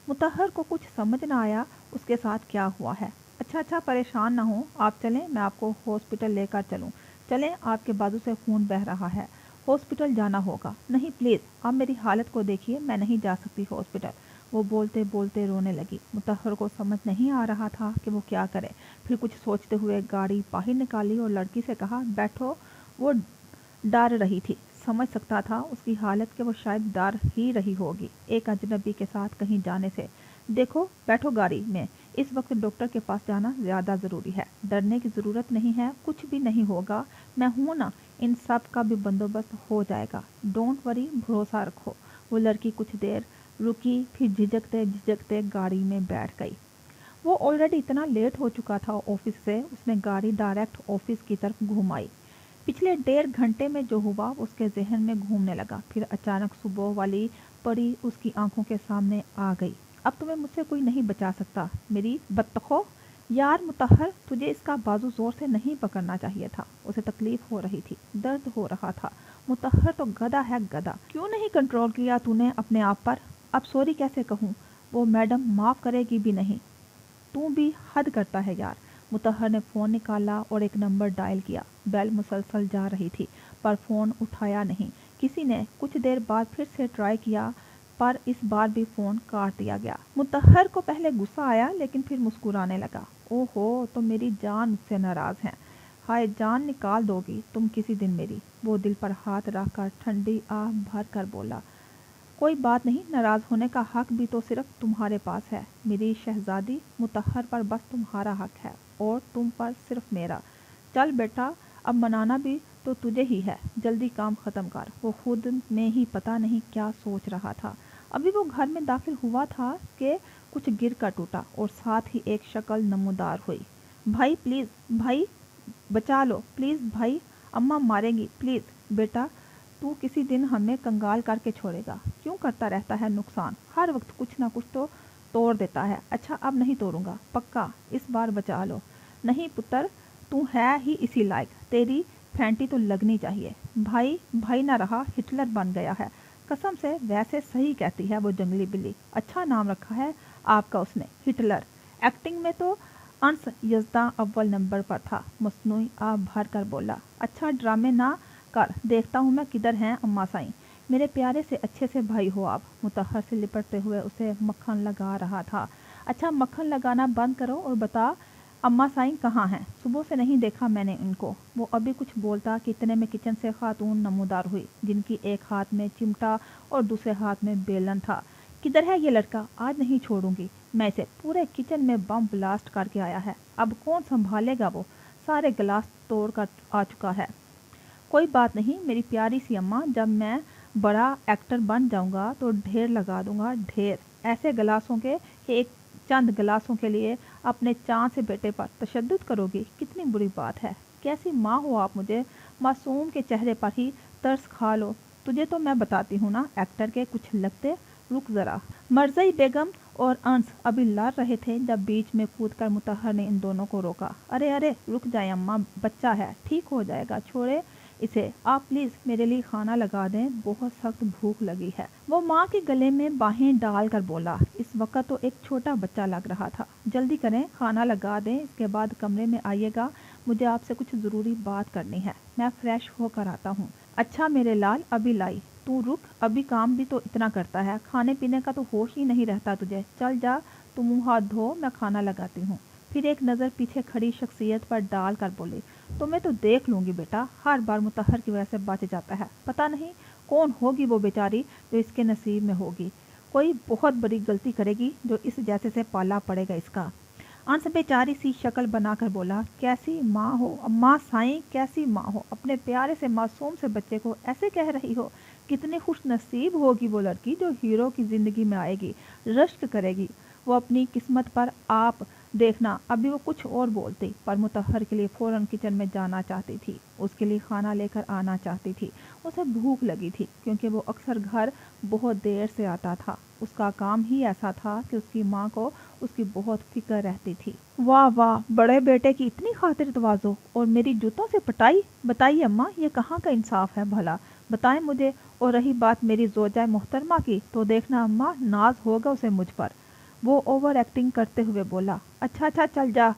मुतहर को कुछ समझ ना आया उसके साथ क्या हुआ है। अच्छा परेशान ना हो, आप चलें, मैं आपको हॉस्पिटल लेकर चलूं। चलें, आपके बाजू से खून बह रहा है, हॉस्पिटल जाना होगा। नहीं प्लीज़, आप मेरी हालत को देखिए, मैं नहीं जा सकती हॉस्पिटल। वो बोलते बोलते रोने लगी। मुतहर को समझ नहीं आ रहा था कि वो क्या करे। फिर कुछ सोचते हुए गाड़ी बाहर निकाली और लड़की से कहा, बैठो। वो डर रही थी, समझ सकता था उसकी हालत के वो शायद डर ही रही होगी एक अजनबी के साथ कहीं जाने से। देखो बैठो गाड़ी में, इस वक्त डॉक्टर के पास जाना ज़्यादा ज़रूरी है। डरने की ज़रूरत नहीं है, कुछ भी नहीं होगा, मैं हूँ ना, इन सब का भी बंदोबस्त हो जाएगा, डोंट वरी, भरोसा रखो। वो लड़की कुछ देर रुकी, फिर झिझकते झिझकते गाड़ी में बैठ गई। वो ऑलरेडी इतना लेट हो चुका था ऑफिस से। उसने गाड़ी डायरेक्ट ऑफिस की तरफ घुमाई। पिछले 1.5 घंटे में जो हुआ उसके जहन में घूमने लगा। फिर अचानक सुबह वाली परी उसकी आंखों के सामने आ गई। अब तुम्हें मुझसे कोई नहीं बचा सकता मेरी बत्तखो। यार मुतहर, तुझे इसका बाजू जोर से नहीं पकड़ना चाहिए था। उसे तकलीफ हो रही थी, दर्द हो रहा था। मुतहर तो गधा है, गधा। क्यों नहीं कंट्रोल किया तूने अपने आप पर? अब सॉरी कैसे कहूँ? वो मैडम माफ़ करेगी भी नहीं। तू भी हद करता है यार। मुतहर ने फ़ोन निकाला और एक नंबर डायल किया। बेल मुसलसल जा रही थी पर फ़ोन उठाया नहीं किसी ने। कुछ देर बाद फिर से ट्राई किया पर इस बार भी फ़ोन काट दिया गया। मुतहर को पहले गुस्सा आया लेकिन फिर मुस्कुराने लगा। ओहो, तो मेरी जान मुझसे नाराज़ हैं। हाय, जान निकाल दोगी तुम किसी दिन मेरी। वो दिल पर हाथ रख कर ठंडी आह भर कर बोला, कोई बात नहीं, नाराज़ होने का हक भी तो सिर्फ तुम्हारे पास है मेरी शहजादी। मुतहर पर बस तुम्हारा हक है और तुम पर सिर्फ मेरा। चल बेटा, अब मनाना भी तो तुझे ही है, जल्दी काम ख़त्म कर। वो खुद में ही पता नहीं क्या सोच रहा था। अभी वो घर में दाखिल हुआ था कि कुछ गिर कर टूटा और साथ ही एक शक्ल नमूदार हुई। भाई प्लीज़, भाई बचा लो प्लीज़, भाई अम्मा मारेंगी, प्लीज़ बेटा, तू किसी दिन हमें कंगाल करके छोड़ेगा। क्यों करता रहता है नुकसान, हर वक्त कुछ ना कुछ तो तोड़ देता है। अच्छा अब नहीं तोड़ूंगा, पक्का, इस बार बचा लो। नहीं पुत्र, तू है ही इसी लायक, तेरी फैंटी तो लगनी चाहिए। भाई भाई ना रहा, हिटलर बन गया है। कसम से, वैसे सही कहती है वो जंगली बिल्ली, अच्छा नाम रखा है आपका उसने, हिटलर। एक्टिंग में तो अंस यज़दा अव्वल नंबर पर था। मसनूई आप भर कर बोला, अच्छा ड्रामे ना कर, देखता हूँ मैं किधर हैं अम्मा साईं। मेरे प्यारे से अच्छे से भाई हो आप। मुतहर से लिपटते हुए उसे मक्खन लगा रहा था। अच्छा मक्खन लगाना बंद करो और बता अम्मा साईं कहाँ हैं? सुबह से नहीं देखा मैंने इनको। वो अभी कुछ बोलता कि इतने में किचन से खातून नमूदार हुई जिनकी एक हाथ में चिमटा और दूसरे हाथ में बेलन था। किधर है ये लड़का? आज नहीं छोड़ूंगी मैं इसे, पूरे किचन में बम ब्लास्ट करके आया है, अब कौन संभालेगा? वो सारे गिलास तोड़ कर आ चुका है। कोई बात नहीं मेरी प्यारी सी अम्मा, जब मैं बड़ा एक्टर बन जाऊंगा तो ढेर लगा दूंगा, ढेर। ऐसे गिलासों के, एक चंद गिलासों के लिए अपने चांद से बेटे पर तशद्दुद करोगी? कितनी बुरी बात है। कैसी माँ हो आप मुझे। मासूम के चेहरे पर ही तरस खा लो। तुझे तो मैं बताती हूँ ना, एक्टर के कुछ लगते। रुक जरा। मरज़ई बेगम और अंस अभी लड़ रहे थे जब बीच में कूदकर मुतहर ने इन दोनों को रोका। अरे अरे रुक जाए अम्मा, बच्चा है, ठीक हो जाएगा, छोड़े इसे। आप प्लीज मेरे लिए खाना लगा दें, बहुत सख्त भूख लगी है। वो माँ के गले में बाहें डाल कर बोला। इस वक्त तो एक छोटा बच्चा लग रहा था। जल्दी करें, खाना लगा दें, इसके बाद कमरे में आइएगा, मुझे आपसे कुछ ज़रूरी बात करनी है। मैं फ्रेश होकर आता हूँ। अच्छा मेरे लाल, अभी लाई। तू रुक, अभी काम भी तो इतना करता है, खाने पीने का तो होश ही नहीं रहता तुझे। चल जा, तू मुँह हाथ धो, मैं खाना लगाती हूँ। फिर एक नज़र पीछे खड़ी शख्सियत पर डाल कर बोली, तुम्हें तो देख लूंगी बेटा, हर बार मुतहर की वजह से बच जाता है। पता नहीं कौन होगी वो बेचारी जो इसके नसीब में होगी। कोई बहुत बड़ी गलती करेगी जो इस जैसे से पाला पड़ेगा इसका। अंश बेचारी सी शक्ल बनाकर बोला, कैसी माँ हो अम्मा साईं, कैसी माँ हो, अपने प्यारे से मासूम से बच्चे को ऐसे कह रही हो। कितनी खुश नसीब होगी वो लड़की जो हीरो की जिंदगी में आएगी, रश्क करेगी वो अपनी किस्मत पर। आप देखना, अभी वो कुछ और बोलती, पर मुतहर के लिए फौरन किचन में जाना चाहती थी, उसके लिए खाना लेकर आना चाहती थी। उसे भूख लगी थी क्योंकि वो अक्सर घर बहुत देर से आता था। उसका काम ही ऐसा था कि उसकी माँ को उसकी बहुत फिक्र रहती थी। वाह वाह, बड़े बेटे की इतनी खातिर तवाज़ो, और मेरी जूतों से पटाई। बताइए अम्मा, ये कहाँ का इंसाफ है भला, बताएं मुझे। और रही बात मेरी जोजाए मोहतरमा की, तो देखना अम्मा, नाज होगा उसे मुझ पर। वो ओवर एक्टिंग करते हुए बोला। अच्छा अच्छा चल जा,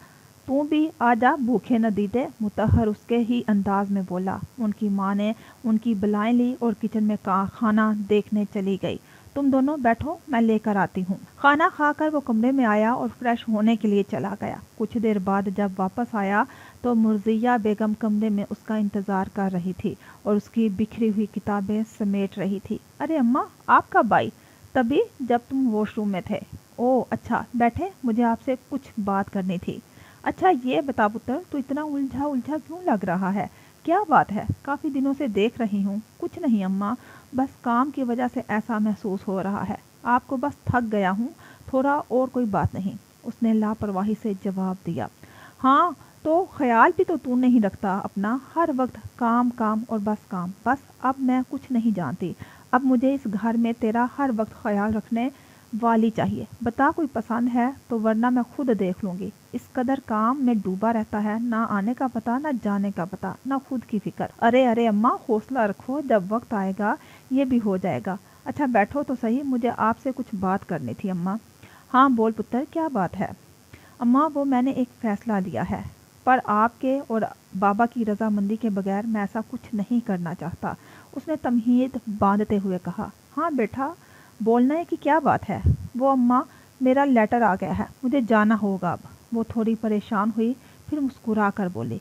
तू भी आ जा, भूखे न दीदे, मुतहर उसके ही अंदाज में बोला। उनकी माँ ने उनकी बुलाएं ली और किचन में खाना देखने चली गई। तुम दोनों बैठो, मैं लेकर आती हूँ। खाना खाकर वो कमरे में आया और फ्रेश होने के लिए चला गया। कुछ देर बाद जब वापस आया तो मुर्जिया बेगम कमरे में उसका इंतजार कर रही थी और उसकी बिखरी हुई किताबें समेट रही थी। अरे अम्मा, आप कब आई? तभी जब तुम वॉशरूम में थे। ओह अच्छा, बैठे, मुझे आपसे कुछ बात करनी थी। अच्छा ये बता पुत्र, तू इतना उलझा उलझा क्यों लग रहा है? क्या बात है? काफ़ी दिनों से देख रही हूँ। कुछ नहीं अम्मा, बस काम की वजह से ऐसा महसूस हो रहा है। आपको बस थक गया हूँ थोड़ा, और कोई बात नहीं, उसने लापरवाही से जवाब दिया। हाँ तो ख्याल भी तो तू नहीं रखता अपना, हर वक्त काम काम और बस काम। बस अब मैं कुछ नहीं जानती, अब मुझे इस घर में तेरा हर वक्त ख्याल रखने वाली चाहिए। बता कोई पसंद है तो, वरना मैं खुद देख लूँगी। इस कदर काम में डूबा रहता है, ना आने का पता, ना जाने का पता, ना खुद की फिक्र। अरे अरे अम्मा, हौसला रखो, जब वक्त आएगा ये भी हो जाएगा। अच्छा बैठो तो सही, मुझे आपसे कुछ बात करनी थी अम्मा। हाँ बोल पुत्र, क्या बात है? अम्मा वो मैंने एक फ़ैसला लिया है, पर आपके और बाबा की रजामंदी के बगैर मैं ऐसा कुछ नहीं करना चाहता, उसने तमहीद बांधते हुए कहा। हाँ बेटा, बोलना है कि क्या बात है? वो अम्मा, मेरा लेटर आ गया है, मुझे जाना होगा अब। वो थोड़ी परेशान हुई, फिर मुस्कुरा कर बोली।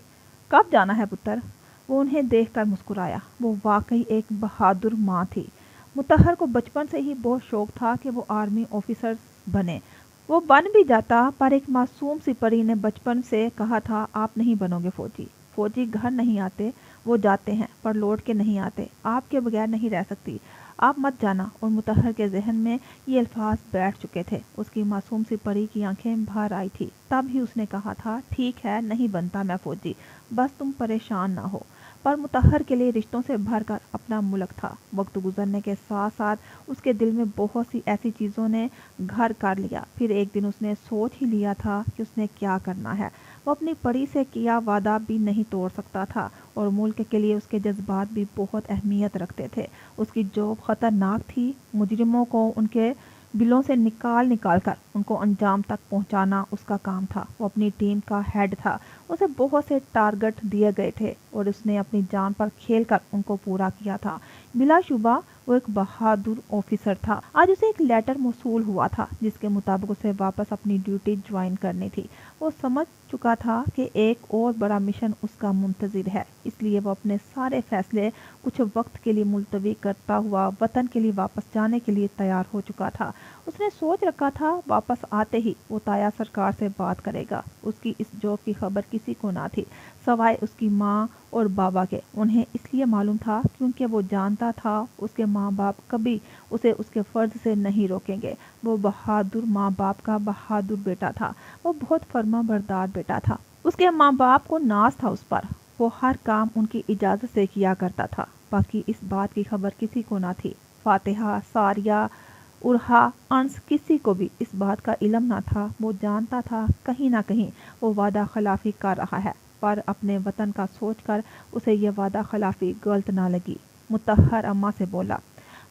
कब जाना है पुत्र? वो उन्हें देखकर मुस्कुराया। वो वाकई एक बहादुर माँ थी। मुतहर को बचपन से ही बहुत शौक था कि वो आर्मी ऑफिसर बने। वो बन भी जाता, पर एक मासूम सी परी ने बचपन से कहा था, आप नहीं बनोगे फौजी। फौजी घर नहीं आते, वो जाते हैं पर लौट के नहीं आते, आपके बगैर नहीं रह सकती, आप मत जाना। और मुतहर के जहन में ये अल्फाज बैठ चुके थे। उसकी मासूम सी परी की आंखें भर आई थी। तब ही उसने कहा था, ठीक है, नहीं बनता मैं फौजी, बस तुम परेशान ना हो। पर मुतहर के लिए रिश्तों से भरकर अपना मुल्क था। वक्त गुजरने के साथ साथ उसके दिल में बहुत सी ऐसी चीज़ों ने घर कर लिया। फिर एक दिन उसने सोच ही लिया था कि उसने क्या करना है। वो अपनी परी से किया वादा भी नहीं तोड़ सकता था, और मुल्क के लिए उसके जज्बात भी बहुत अहमियत रखते थे। उसकी जॉब ख़तरनाक थी, मुजरिमों को उनके बिलों से निकाल कर उनको अंजाम तक पहुंचाना उसका काम था। वो अपनी टीम का हेड था, उसे बहुत से टारगेट दिए गए थे और उसने अपनी जान पर खेलकर उनको पूरा किया था। बिलाशुबा वो एक बहादुर ऑफिसर था। आज उसे एक लेटर मौसूल हुआ था जिसके मुताबिक उसे वापस अपनी ड्यूटी ज्वाइन करनी थी। वो समझ चुका था कि एक और बड़ा मिशन उसका मुंतजिर है, इसलिए वो अपने सारे फैसले कुछ वक्त के लिए मुलतवी करता हुआ वतन के लिए वापस जाने के लिए तैयार हो चुका था। उसने सोच रखा था वापस आते ही वो ताया सरकार से बात करेगा। उसकी इस जॉब की खबर किसी को ना थी सवाए उसकी माँ और बाबा के। उन्हें इसलिए मालूम था क्योंकि वो जानता था उसके माँ बाप कभी उसे उसके फर्ज से नहीं रोकेंगे। वो बहादुर माँ बाप का बहादुर बेटा था। वो बहुत फर्माबरदार बेटा था। उसके माँ बाप को नाज था उस पर। वो हर काम उनकी इजाज़त से किया करता था। बाकी इस बात की खबर किसी को ना थी। फातिहा, सारिया, उरहा, अंस किसी को भी इस बात का इल्म ना था। वो जानता था कहीं ना कहीं वो वादा खिलाफी कर रहा है, पर अपने वतन का सोचकर उसे ये वादा खिलाफी गलत ना लगी। मुतहर अम्मा से बोला,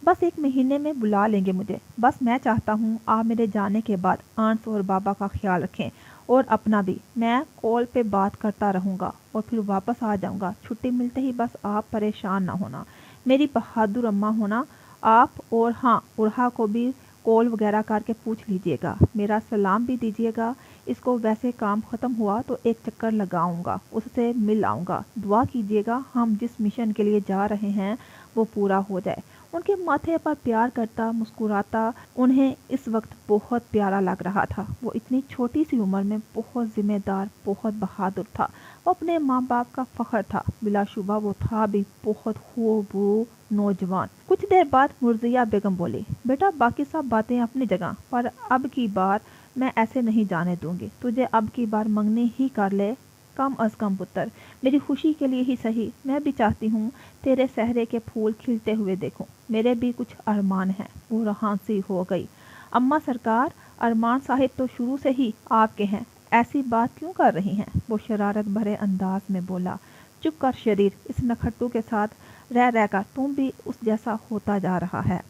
बस 1 महीने में बुला लेंगे मुझे। बस मैं चाहता हूँ आप मेरे जाने के बाद आंस और बाबा का ख्याल रखें और अपना भी। मैं कॉल पे बात करता रहूँगा और फिर वापस आ जाऊँगा छुट्टी मिलते ही। बस आप परेशान ना होना, मेरी बहादुर अम्मा होना आप। और हाँ, उरहा को भी कॉल वगैरह करके पूछ लीजिएगा, मेरा सलाम भी दीजिएगा। इसको वैसे काम ख़त्म हुआ तो एक चक्कर लगाऊंगा, उससे मिल आऊँगा। दुआ कीजिएगा हम जिस मिशन के लिए जा रहे हैं वो पूरा हो जाए। उनके माथे पर प्यार करता मुस्कुराता उन्हें इस वक्त बहुत प्यारा लग रहा था। वो इतनी छोटी सी उम्र में बहुत जिम्मेदार, बहुत बहादुर था। वो अपने माँ बाप का फख्र था। बिलाशुबा वो था भी बहुत खूब नौजवान। कुछ देर बाद मुर्जिया बेगम बोली, बेटा बाकी सब बातें अपनी जगह, पर अब की बार मैं ऐसे नहीं जाने दूंगी। तुझे अब की बार मंगनी ही कर ले, कम अज कम पुत्र। मेरी खुशी के लिए ही सही। मैं भी चाहती हूँ तेरे सहरे के फूल खिलते हुए देखूं। मेरे भी कुछ अरमान हैं। वो रहानसी हो गई। अम्मा सरकार, अरमान साहिब तो शुरू से ही आपके हैं, ऐसी बात क्यों कर रही हैं? वो शरारत भरे अंदाज में बोला। चुप कर शरीर, इस नखट्टू के साथ रह रहकर तुम भी उस जैसा होता जा रहा है।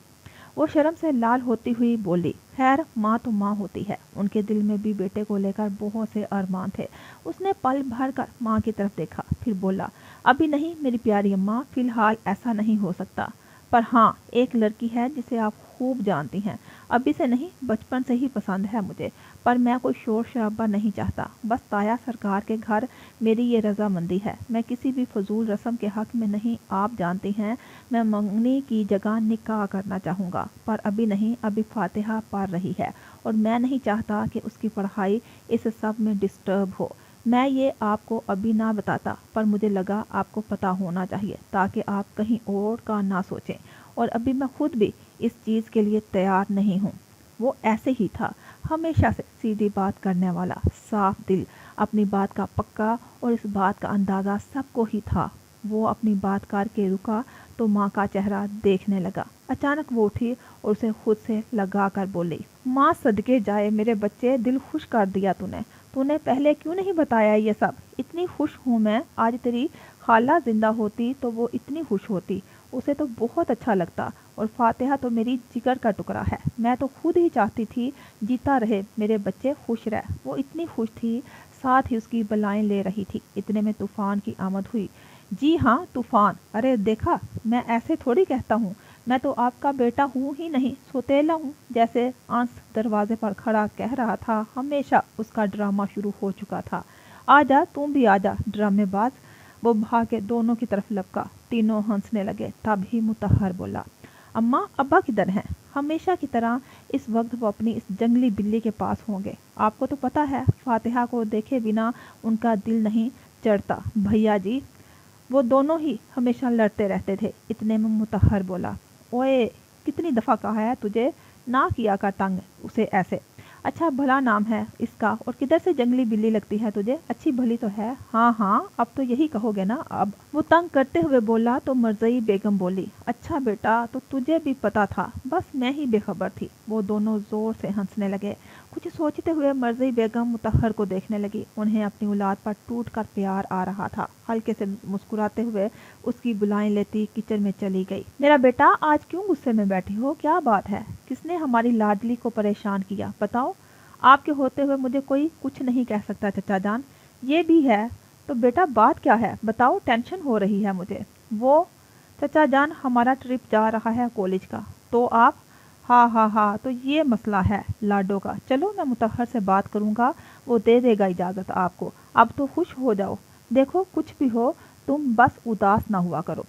वो शर्म से लाल होती हुई बोली, खैर माँ तो माँ होती है। उनके दिल में भी बेटे को लेकर बहुत से अरमान थे। उसने पल भर कर माँ की तरफ देखा, फिर बोला, अभी नहीं मेरी प्यारी अम्मा, फिलहाल ऐसा नहीं हो सकता। पर हाँ, एक लड़की है जिसे आप खूब जानती हैं। अभी से नहीं, बचपन से ही पसंद है मुझे, पर मैं कोई शोर शराबा नहीं चाहता। बस ताया सरकार के घर मेरी ये रजामंदी है। मैं किसी भी फजूल रस्म के हक में नहीं। आप जानती हैं मैं मंगनी की जगह निकाह करना चाहूँगा, पर अभी नहीं। अभी फातिहा पढ़ रही है और मैं नहीं चाहता कि उसकी पढ़ाई इस सब में डिस्टर्ब हो। मैं ये आपको अभी ना बताता, पर मुझे लगा आपको पता होना चाहिए ताकि आप कहीं और का ना सोचें। और अभी मैं खुद भी इस चीज़ के लिए तैयार नहीं हूँ। वो ऐसे ही था, हमेशा से सीधी बात करने वाला, साफ दिल, अपनी बात का पक्का, और इस बात का अंदाज़ा सबको ही था। वो अपनी बात करके रुका तो माँ का चेहरा देखने लगा। अचानक वो उठी और उसे खुद से लगा कर बोली, माँ सदके जाए मेरे बच्चे, दिल खुश कर दिया तूने। तूने पहले क्यों नहीं बताया ये सब? इतनी खुश हूँ मैं। आज तेरी खाला जिंदा होती तो वो इतनी खुश होती, उसे तो बहुत अच्छा लगता। और फातिहा तो मेरी जिगर का टुकड़ा है। मैं तो खुद ही चाहती थी जीता रहे मेरे बच्चे, खुश रहे। वो इतनी खुश थी, साथ ही उसकी बलाएं ले रही थी। इतने में तूफान की आमद हुई। जी हाँ, तूफान। अरे देखा, मैं ऐसे थोड़ी कहता हूँ। मैं तो आपका बेटा हूँ ही नहीं, सोतेला हूँ। जैसे अंश दरवाजे पर खड़ा कह रहा था, हमेशा उसका ड्रामा शुरू हो चुका था। आजा, तुम भी आजा ड्रामेबाज। वो भाग के दोनों की तरफ लपका। तीनों हंसने लगे। तभी मुतहर बोला, अम्मा अब्बा किधर हैं? हमेशा की तरह इस वक्त वो अपनी इस जंगली बिल्ली के पास होंगे। आपको तो पता है फातिहा को देखे बिना उनका दिल नहीं चढ़ता। भैया जी, वो दोनों ही हमेशा लड़ते रहते थे। इतने में मुतहर बोला, ओए कितनी दफ़ा कहा है तुझे ना किया कर तंग उसे ऐसे। अच्छा भला नाम है इसका, और किधर से जंगली बिल्ली लगती है तुझे? अच्छी भली तो है। हाँ हाँ, अब तो यही कहोगे ना अब? वो तंग करते हुए बोला तो मरज़ई बेगम बोली, अच्छा बेटा, तो तुझे भी पता था, बस मैं ही बेखबर थी। वो दोनों ज़ोर से हंसने लगे। कुछ सोचते हुए मरज़ई बेगम मुतहर को देखने लगी। उन्हें अपनी औलाद पर टूट कर प्यार आ रहा था। हल्के से मुस्कुराते हुए उसकी बुलाएं लेती किचन में चली गई। मेरा बेटा, आज क्यों गुस्से में बैठी हो? क्या बात है? किसने हमारी लाडली को परेशान किया? बताओ। आपके होते हुए मुझे कोई कुछ नहीं कह सकता चचा जान। ये भी है तो बेटा बात क्या है? बताओ, टेंशन हो रही है मुझे। वो चचा जान हमारा ट्रिप जा रहा है कॉलेज का, तो आप? हाँ हाँ हाँ, तो ये मसला है लाडो का। चलो मैं मुतहर से बात करूँगा, वो दे देगा इजाज़त आपको। अब तो खुश हो जाओ। देखो कुछ भी हो तुम बस उदास ना हुआ करो।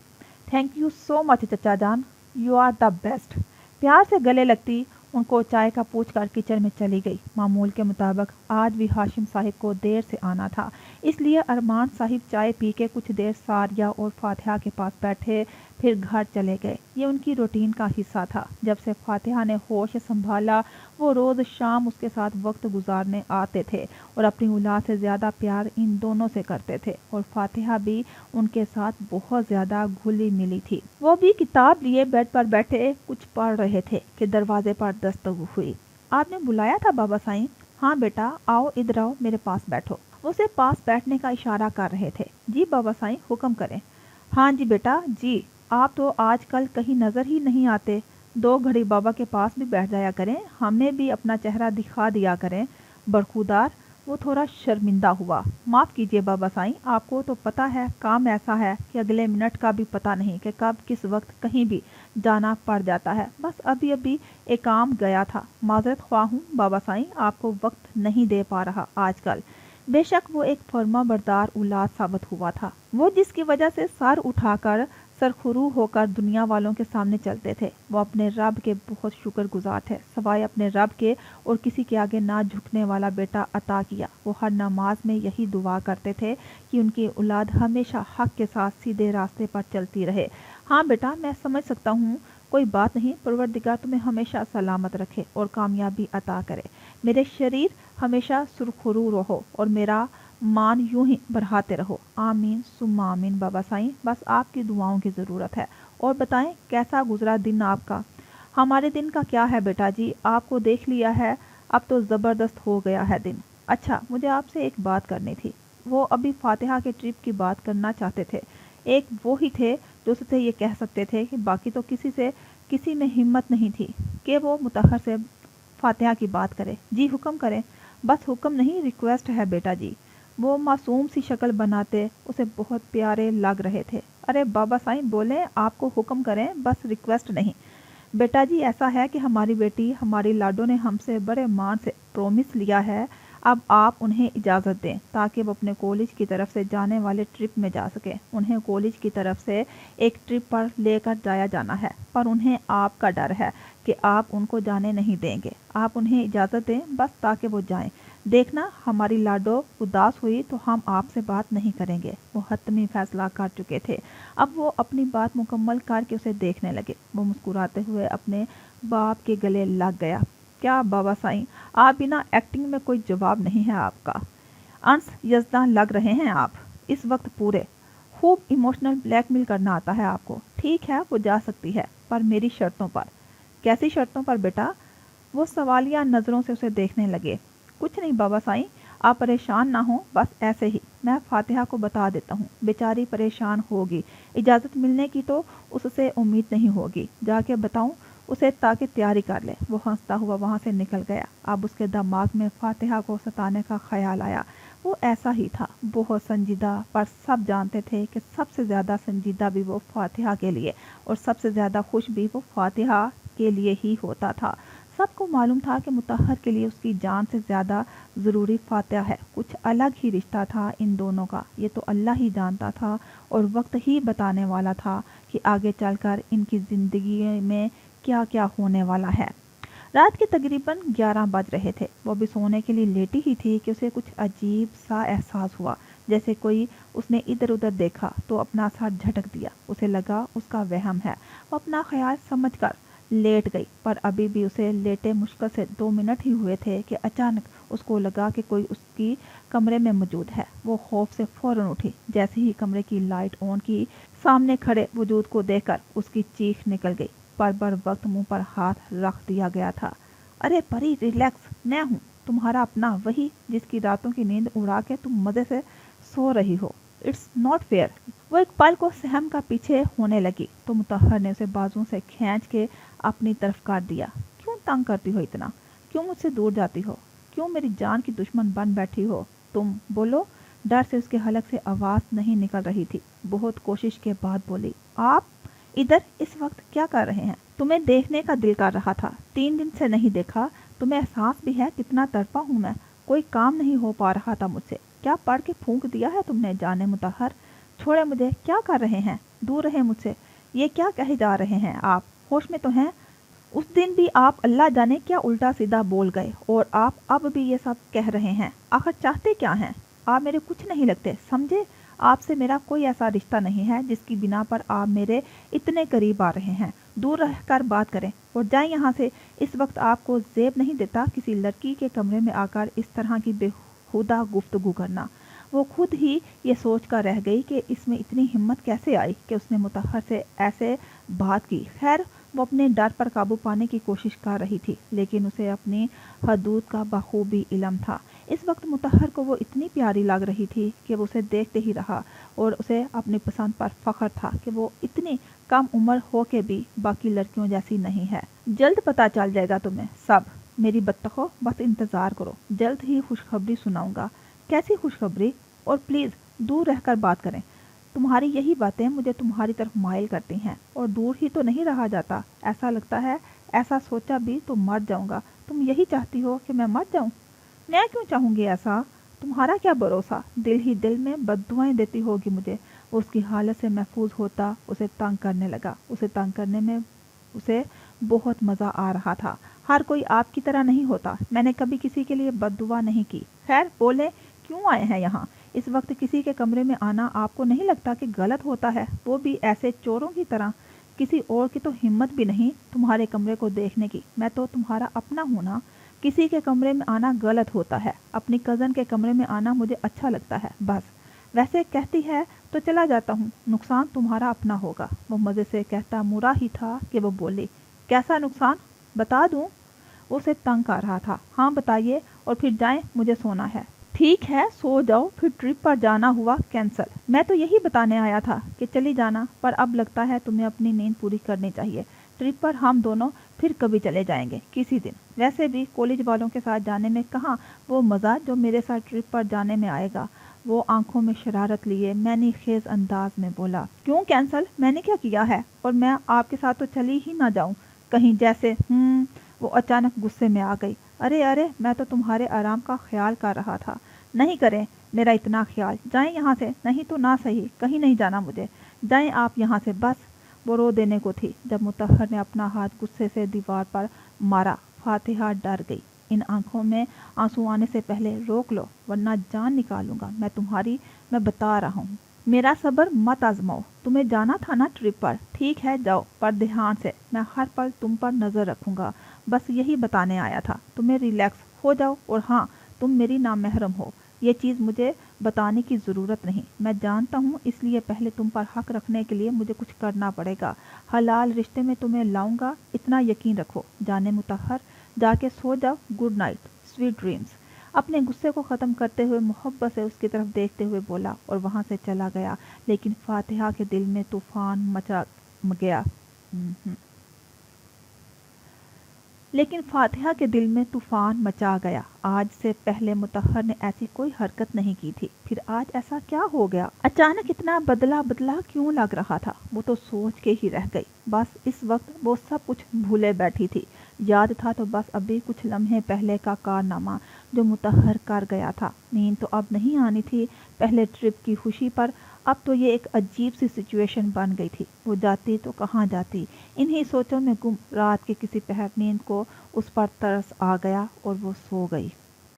थैंक यू सो मच चचा जान, यू आर द बेस्ट। प्यार से गले लगती उनको चाय का पूछ कर किचन में चली गई। मामूल के मुताबिक आज भी हाशिम साहिब को देर से आना था, इसलिए अरमान साहिब चाय पी के कुछ देर सारिया और फातिहा के पास बैठे, फिर घर चले गए। ये उनकी रूटीन का हिस्सा था। जब से फातिहा ने होश संभाला वो रोज़ शाम उसके साथ वक्त गुजारने आते थे और अपनी औलाद से ज़्यादा प्यार इन दोनों से करते थे, और फातिहा भी उनके साथ बहुत ज़्यादा घुली मिली थी। वो भी किताब लिए बेड पर बैठे कुछ पढ़ रहे थे कि दरवाजे पर दस्तक हुई। आपने बुलाया था बाबा साईं? हाँ बेटा आओ, इधर आओ, मेरे पास बैठो। वो उसे पास बैठने का इशारा कर रहे थे। जी बाबा साईं हुक्म करें। हाँ जी बेटा जी, आप तो आजकल कहीं नज़र ही नहीं आते। 2 घड़ी बाबा के पास भी बैठ जाया करें, हमें भी अपना चेहरा दिखा दिया करें। बरखुदार वो थोड़ा शर्मिंदा हुआ। माफ़ कीजिए बाबा साईं, आपको तो पता है काम ऐसा है कि अगले मिनट का भी पता नहीं कि कब किस वक्त कहीं भी जाना पड़ जाता है। बस अभी अभी एक काम गया था, माजरत ख्वाह हूँ बाबा साईं, आपको वक्त नहीं दे पा रहा आजकल। बेशक वो एक फर्मा बरदार औलाद साबित हुआ था, वो जिसकी वजह से सर उठाकर सरखुरू होकर दुनिया वालों के सामने चलते थे। वो अपने रब के बहुत शुक्रगुजार थे, सवाए अपने रब के और किसी के आगे ना झुकने वाला बेटा अता किया। वो हर नमाज में यही दुआ करते थे कि उनकी औलाद हमेशा हक के साथ सीधे रास्ते पर चलती रहे। हाँ बेटा मैं समझ सकता हूँ, कोई बात नहीं, परवरदिगार तुम्हें हमेशा सलामत रखे और कामयाबी अता करे। मेरे शरीर हमेशा सुरखुरू रहो और मेरा मान यूं ही बढ़ाते रहो। आमीन सुम्मा आमीन बाबा साईं, बस आपकी दुआओं की ज़रूरत है। और बताएं कैसा गुजरा दिन आपका? हमारे दिन का क्या है बेटा जी, आपको देख लिया है, अब तो ज़बरदस्त हो गया है दिन। अच्छा मुझे आपसे एक बात करनी थी। वो अभी फातिहा के ट्रिप की बात करना चाहते थे। एक वो ही थे जो उससे ये कह सकते थे कि बाकी तो किसी में हिम्मत नहीं थी कि वो मुतहर से फातिहा की बात करे। जी हुक्म करें। बस हुक्म नहीं, रिक्वेस्ट है बेटा जी। वो मासूम सी शक्ल बनाते उसे बहुत प्यारे लग रहे थे। अरे बाबा साईं बोले आपको हुक्म करें, बस रिक्वेस्ट नहीं। बेटा जी ऐसा है कि हमारी बेटी हमारी लाडो ने हमसे बड़े मान से प्रॉमिस लिया है, अब आप उन्हें इजाज़त दें ताकि वो अपने कॉलेज की तरफ से जाने वाले ट्रिप में जा सके। उन्हें कॉलेज की तरफ से एक ट्रिप पर लेकर जाया जाना है, पर उन्हें आपका डर है कि आप उनको जाने नहीं देंगे। आप उन्हें इजाज़त दें बस ताकि वो जाएं। देखना हमारी लाडो उदास हुई तो हम आपसे बात नहीं करेंगे। वो हतमी फैसला कर चुके थे। अब वो अपनी बात मुकम्मल करके उसे देखने लगे। वो मुस्कुराते हुए अपने बाप के गले लग गया। क्या बाबा साईं, आप बिना एक्टिंग में कोई जवाब नहीं है आपका। अंस यजदां लग रहे हैं आप इस वक्त पूरे। खूब इमोशनल ब्लैकमेल करना आता है आपको। ठीक है वो जा सकती है, पर मेरी शर्तों पर। कैसी शर्तों पर बेटा? वो सवालिया नज़रों से उसे देखने लगे। कुछ नहीं बाबा साईं, आप परेशान ना हो, बस ऐसे ही। मैं फातिहा को बता देता हूँ, बेचारी परेशान होगी। इजाज़त मिलने की तो उससे उम्मीद नहीं होगी, जाके बताऊँ उसे ताकि तैयारी कर ले। वो हंसता हुआ वहाँ से निकल गया। अब उसके दिमाग में फातिहा को सताने का ख्याल आया। वो ऐसा ही था, बहुत संजीदा, पर सब जानते थे कि सबसे ज़्यादा संजीदा भी वो फातिहा के लिए और सबसे ज़्यादा खुश भी वो फातिहा के लिए ही होता था। सबको मालूम था कि मुतहर के लिए उसकी जान से ज़्यादा ज़रूरी फातिहा है। कुछ अलग ही रिश्ता था इन दोनों का, ये तो अल्लाह ही जानता था और वक्त ही बताने वाला था कि आगे चलकर इनकी ज़िंदगी में क्या क्या होने वाला है। रात के तकरीबन 11 बज रहे थे। वो अभी सोने के लिए लेटी ही थी कि उसे कुछ अजीब सा एहसास हुआ, जैसे कोई उसने इधर उधर देखा तो अपना सर झटक दिया। उसे लगा उसका वहम है। वो अपना ख्याल समझकर लेट गई, पर अभी भी उसे लेटे मुश्किल से 2 मिनट ही हुए थे कि अचानक उसको लगा कि कोई उसकी कमरे में मौजूद है। वो खौफ से फौरन उठी। जैसे ही कमरे की लाइट ऑन की, सामने खड़े वजूद को देखकर उसकी चीख निकल गई। पर बर वक्त मुंह पर हाथ रख दिया गया था। अरे परी रिलैक्स, मैं हूँ तुम्हारा अपना, वही जिसकी रातों की नींद उड़ा के तुम मज़े से सो रही हो। It's not fair. वो एक पल को सहम का पीछे होने लगी तो मुतहर ने उसे बाजू से खींच के अपनी तरफ काट दिया। क्यों तंग करती हो इतना? क्यों मुझसे दूर जाती हो? क्यों मेरी जान की दुश्मन बन बैठी हो तुम? बोलो। डर से उसके हलक से आवाज़ नहीं निकल रही थी। बहुत कोशिश के बाद बोली, आप इधर इस वक्त क्या कर रहे हैं? तुम्हें देखने का दिल कर रहा था, 3 दिन से नहीं देखा। तुम्हें एहसास भी है कितना तड़पा हूँ मैं, कोई काम नहीं हो पा रहा था मुझसे। क्या पढ़ के फूंक दिया है तुमने? जाने मुतहर, छोड़े मुझे, क्या कर रहे हैं? दूर रहे मुझसे। ये क्या कहे जा रहे हैं आप? होश में तो हैं? उस दिन भी आप अल्लाह जाने क्या उल्टा सीधा बोल गए और आप अब भी ये सब कह रहे हैं। आखिर चाहते क्या हैं? आप मेरे कुछ नहीं लगते, समझे? आपसे मेरा कोई ऐसा रिश्ता नहीं है जिसकी बिना पर आप मेरे इतने करीब आ रहे हैं। दूर रहकर बात करें और जाएं यहाँ से। इस वक्त आपको ज़ेब नहीं देता किसी लड़की के कमरे में आकर इस तरह की बेहुदा गुफ्तगू करना। वो खुद ही ये सोच कर रह गई कि इसमें इतनी हिम्मत कैसे आई कि उसने मुतहर से ऐसे बात की। खैर, वो अपने डर पर काबू पाने की कोशिश कर रही थी, लेकिन उसे अपनी हदूद का बखूबी इल्म था। इस वक्त मुतहर को वो इतनी प्यारी लग रही थी कि वो उसे देखते ही रहा और उसे अपनी पसंद पर फख्र था कि वो इतनी कम उम्र हो के भी बाकी लड़कियों जैसी नहीं है। जल्द पता चल जाएगा तुम्हें सब। मेरी बत्तखों, बस इंतज़ार करो, जल्द ही खुशखबरी सुनाऊंगा। कैसी खुशखबरी? और प्लीज़ दूर रहकर बात करें। तुम्हारी यही बातें मुझे तुम्हारी तरफ माइल करती हैं और दूर ही तो नहीं रहा जाता। ऐसा लगता है ऐसा सोचा भी तो मर जाऊंगा। तुम यही चाहती हो कि मैं मर जाऊं? मैं क्यों चाहूंगी ऐसा? तुम्हारा क्या भरोसा? दिल ही दिल में बद्दुआएं देती होगी मुझे। वो उसकी हालत से महफूज होता उसे तंग करने लगा। उसे तंग करने में उसे बहुत मज़ा आ रहा था। हर कोई आपकी तरह नहीं होता। मैंने कभी किसी के लिए बद्दुआ नहीं की। खैर, बोले क्यों आए हैं यहाँ? इस वक्त किसी के कमरे में आना आपको नहीं लगता कि गलत होता है? वो भी ऐसे चोरों की तरह। किसी और की तो हिम्मत भी नहीं तुम्हारे कमरे को देखने की। मैं तो तुम्हारा अपना हूँ ना। किसी के कमरे में आना गलत होता है, अपनी कज़न के कमरे में आना मुझे अच्छा लगता है, बस। वैसे कहती है तो चला जाता हूँ, नुकसान तुम्हारा अपना होगा। वो मज़े से कहता मुरा ही था कि वो बोली, कैसा नुकसान? बता दूँ? वो उसे तंग कर रहा था। हाँ बताइए, और फिर जाएं, मुझे सोना है। ठीक है, सो जाओ, फिर ट्रिप पर जाना हुआ कैंसिल। मैं तो यही बताने आया था कि चली जाना, पर अब लगता है तुम्हें अपनी नींद पूरी करनी चाहिए। ट्रिप पर हम दोनों फिर कभी चले जाएंगे, किसी दिन। वैसे भी कॉलेज वालों के साथ जाने में कहाँ वो मज़ा जो मेरे साथ ट्रिप पर जाने में आएगा। वो आंखों में शरारत लिए मैंने खेज अंदाज में बोला, क्यों कैंसिल? मैंने क्या किया है? और मैं आपके साथ तो चली ही ना जाऊं कहीं, जैसे। वो अचानक गुस्से में आ गई। अरे अरे, मैं तो तुम्हारे आराम का ख्याल कर रहा था। नहीं करें मेरा इतना ख्याल। जाएं यहाँ से, नहीं तो ना सही, कहीं नहीं जाना मुझे। जाएं आप यहाँ से, बस। वो रो देने को थी जब मुतहर ने अपना हाथ गुस्से से दीवार पर मारा। फातिहा डर गई। इन आंखों में आंसू आने से पहले रोक लो, वरना जान निकालूंगा मैं बता रहा हूँ। मेरा सब्र मत आजमाओ। तुम्हें जाना था ना ट्रिप पर, ठीक है जाओ, पर ध्यान से। मैं हर पल तुम पर नज़र रखूंगा। बस यही बताने आया था। तुम्हें रिलैक्स हो जाओ। और हाँ, तुम मेरी नामहरम हो, ये चीज़ मुझे बताने की ज़रूरत नहीं। मैं जानता हूँ, इसलिए पहले तुम पर हक रखने के लिए मुझे कुछ करना पड़ेगा। हलाल रिश्ते में तुम्हें लाऊंगा, इतना यकीन रखो। जाने मुतहर, जाके सो जाओ। Good night, sweet dreams. अपने गुस्से को ख़त्म करते हुए मोहब्बत से उसकी तरफ देखते हुए बोला और वहाँ से चला गया। लेकिन फातिहा के दिल में तूफान मचा गया। लेकिन फातिहा के दिल में तूफान मचा गया। आज से पहले मुतहर ने ऐसी कोई हरकत नहीं की थी, फिर आज ऐसा क्या हो गया? अचानक इतना बदला बदला क्यों लग रहा था? वो तो सोच के ही रह गई। बस इस वक्त वो सब कुछ भूले बैठी थी। याद था तो बस अभी कुछ लम्हे पहले का कारनामा जो मुतहर कर गया था। नींद तो अब नहीं आनी थी पहले ट्रिप की खुशी पर। अब तो ये एक अजीब सी सिचुएशन बन गई थी। वो जाती तो कहाँ जाती? इन्हीं सोचों में गुम रात के किसी पहर नींद को उस पर तरस आ गया और वो सो गई।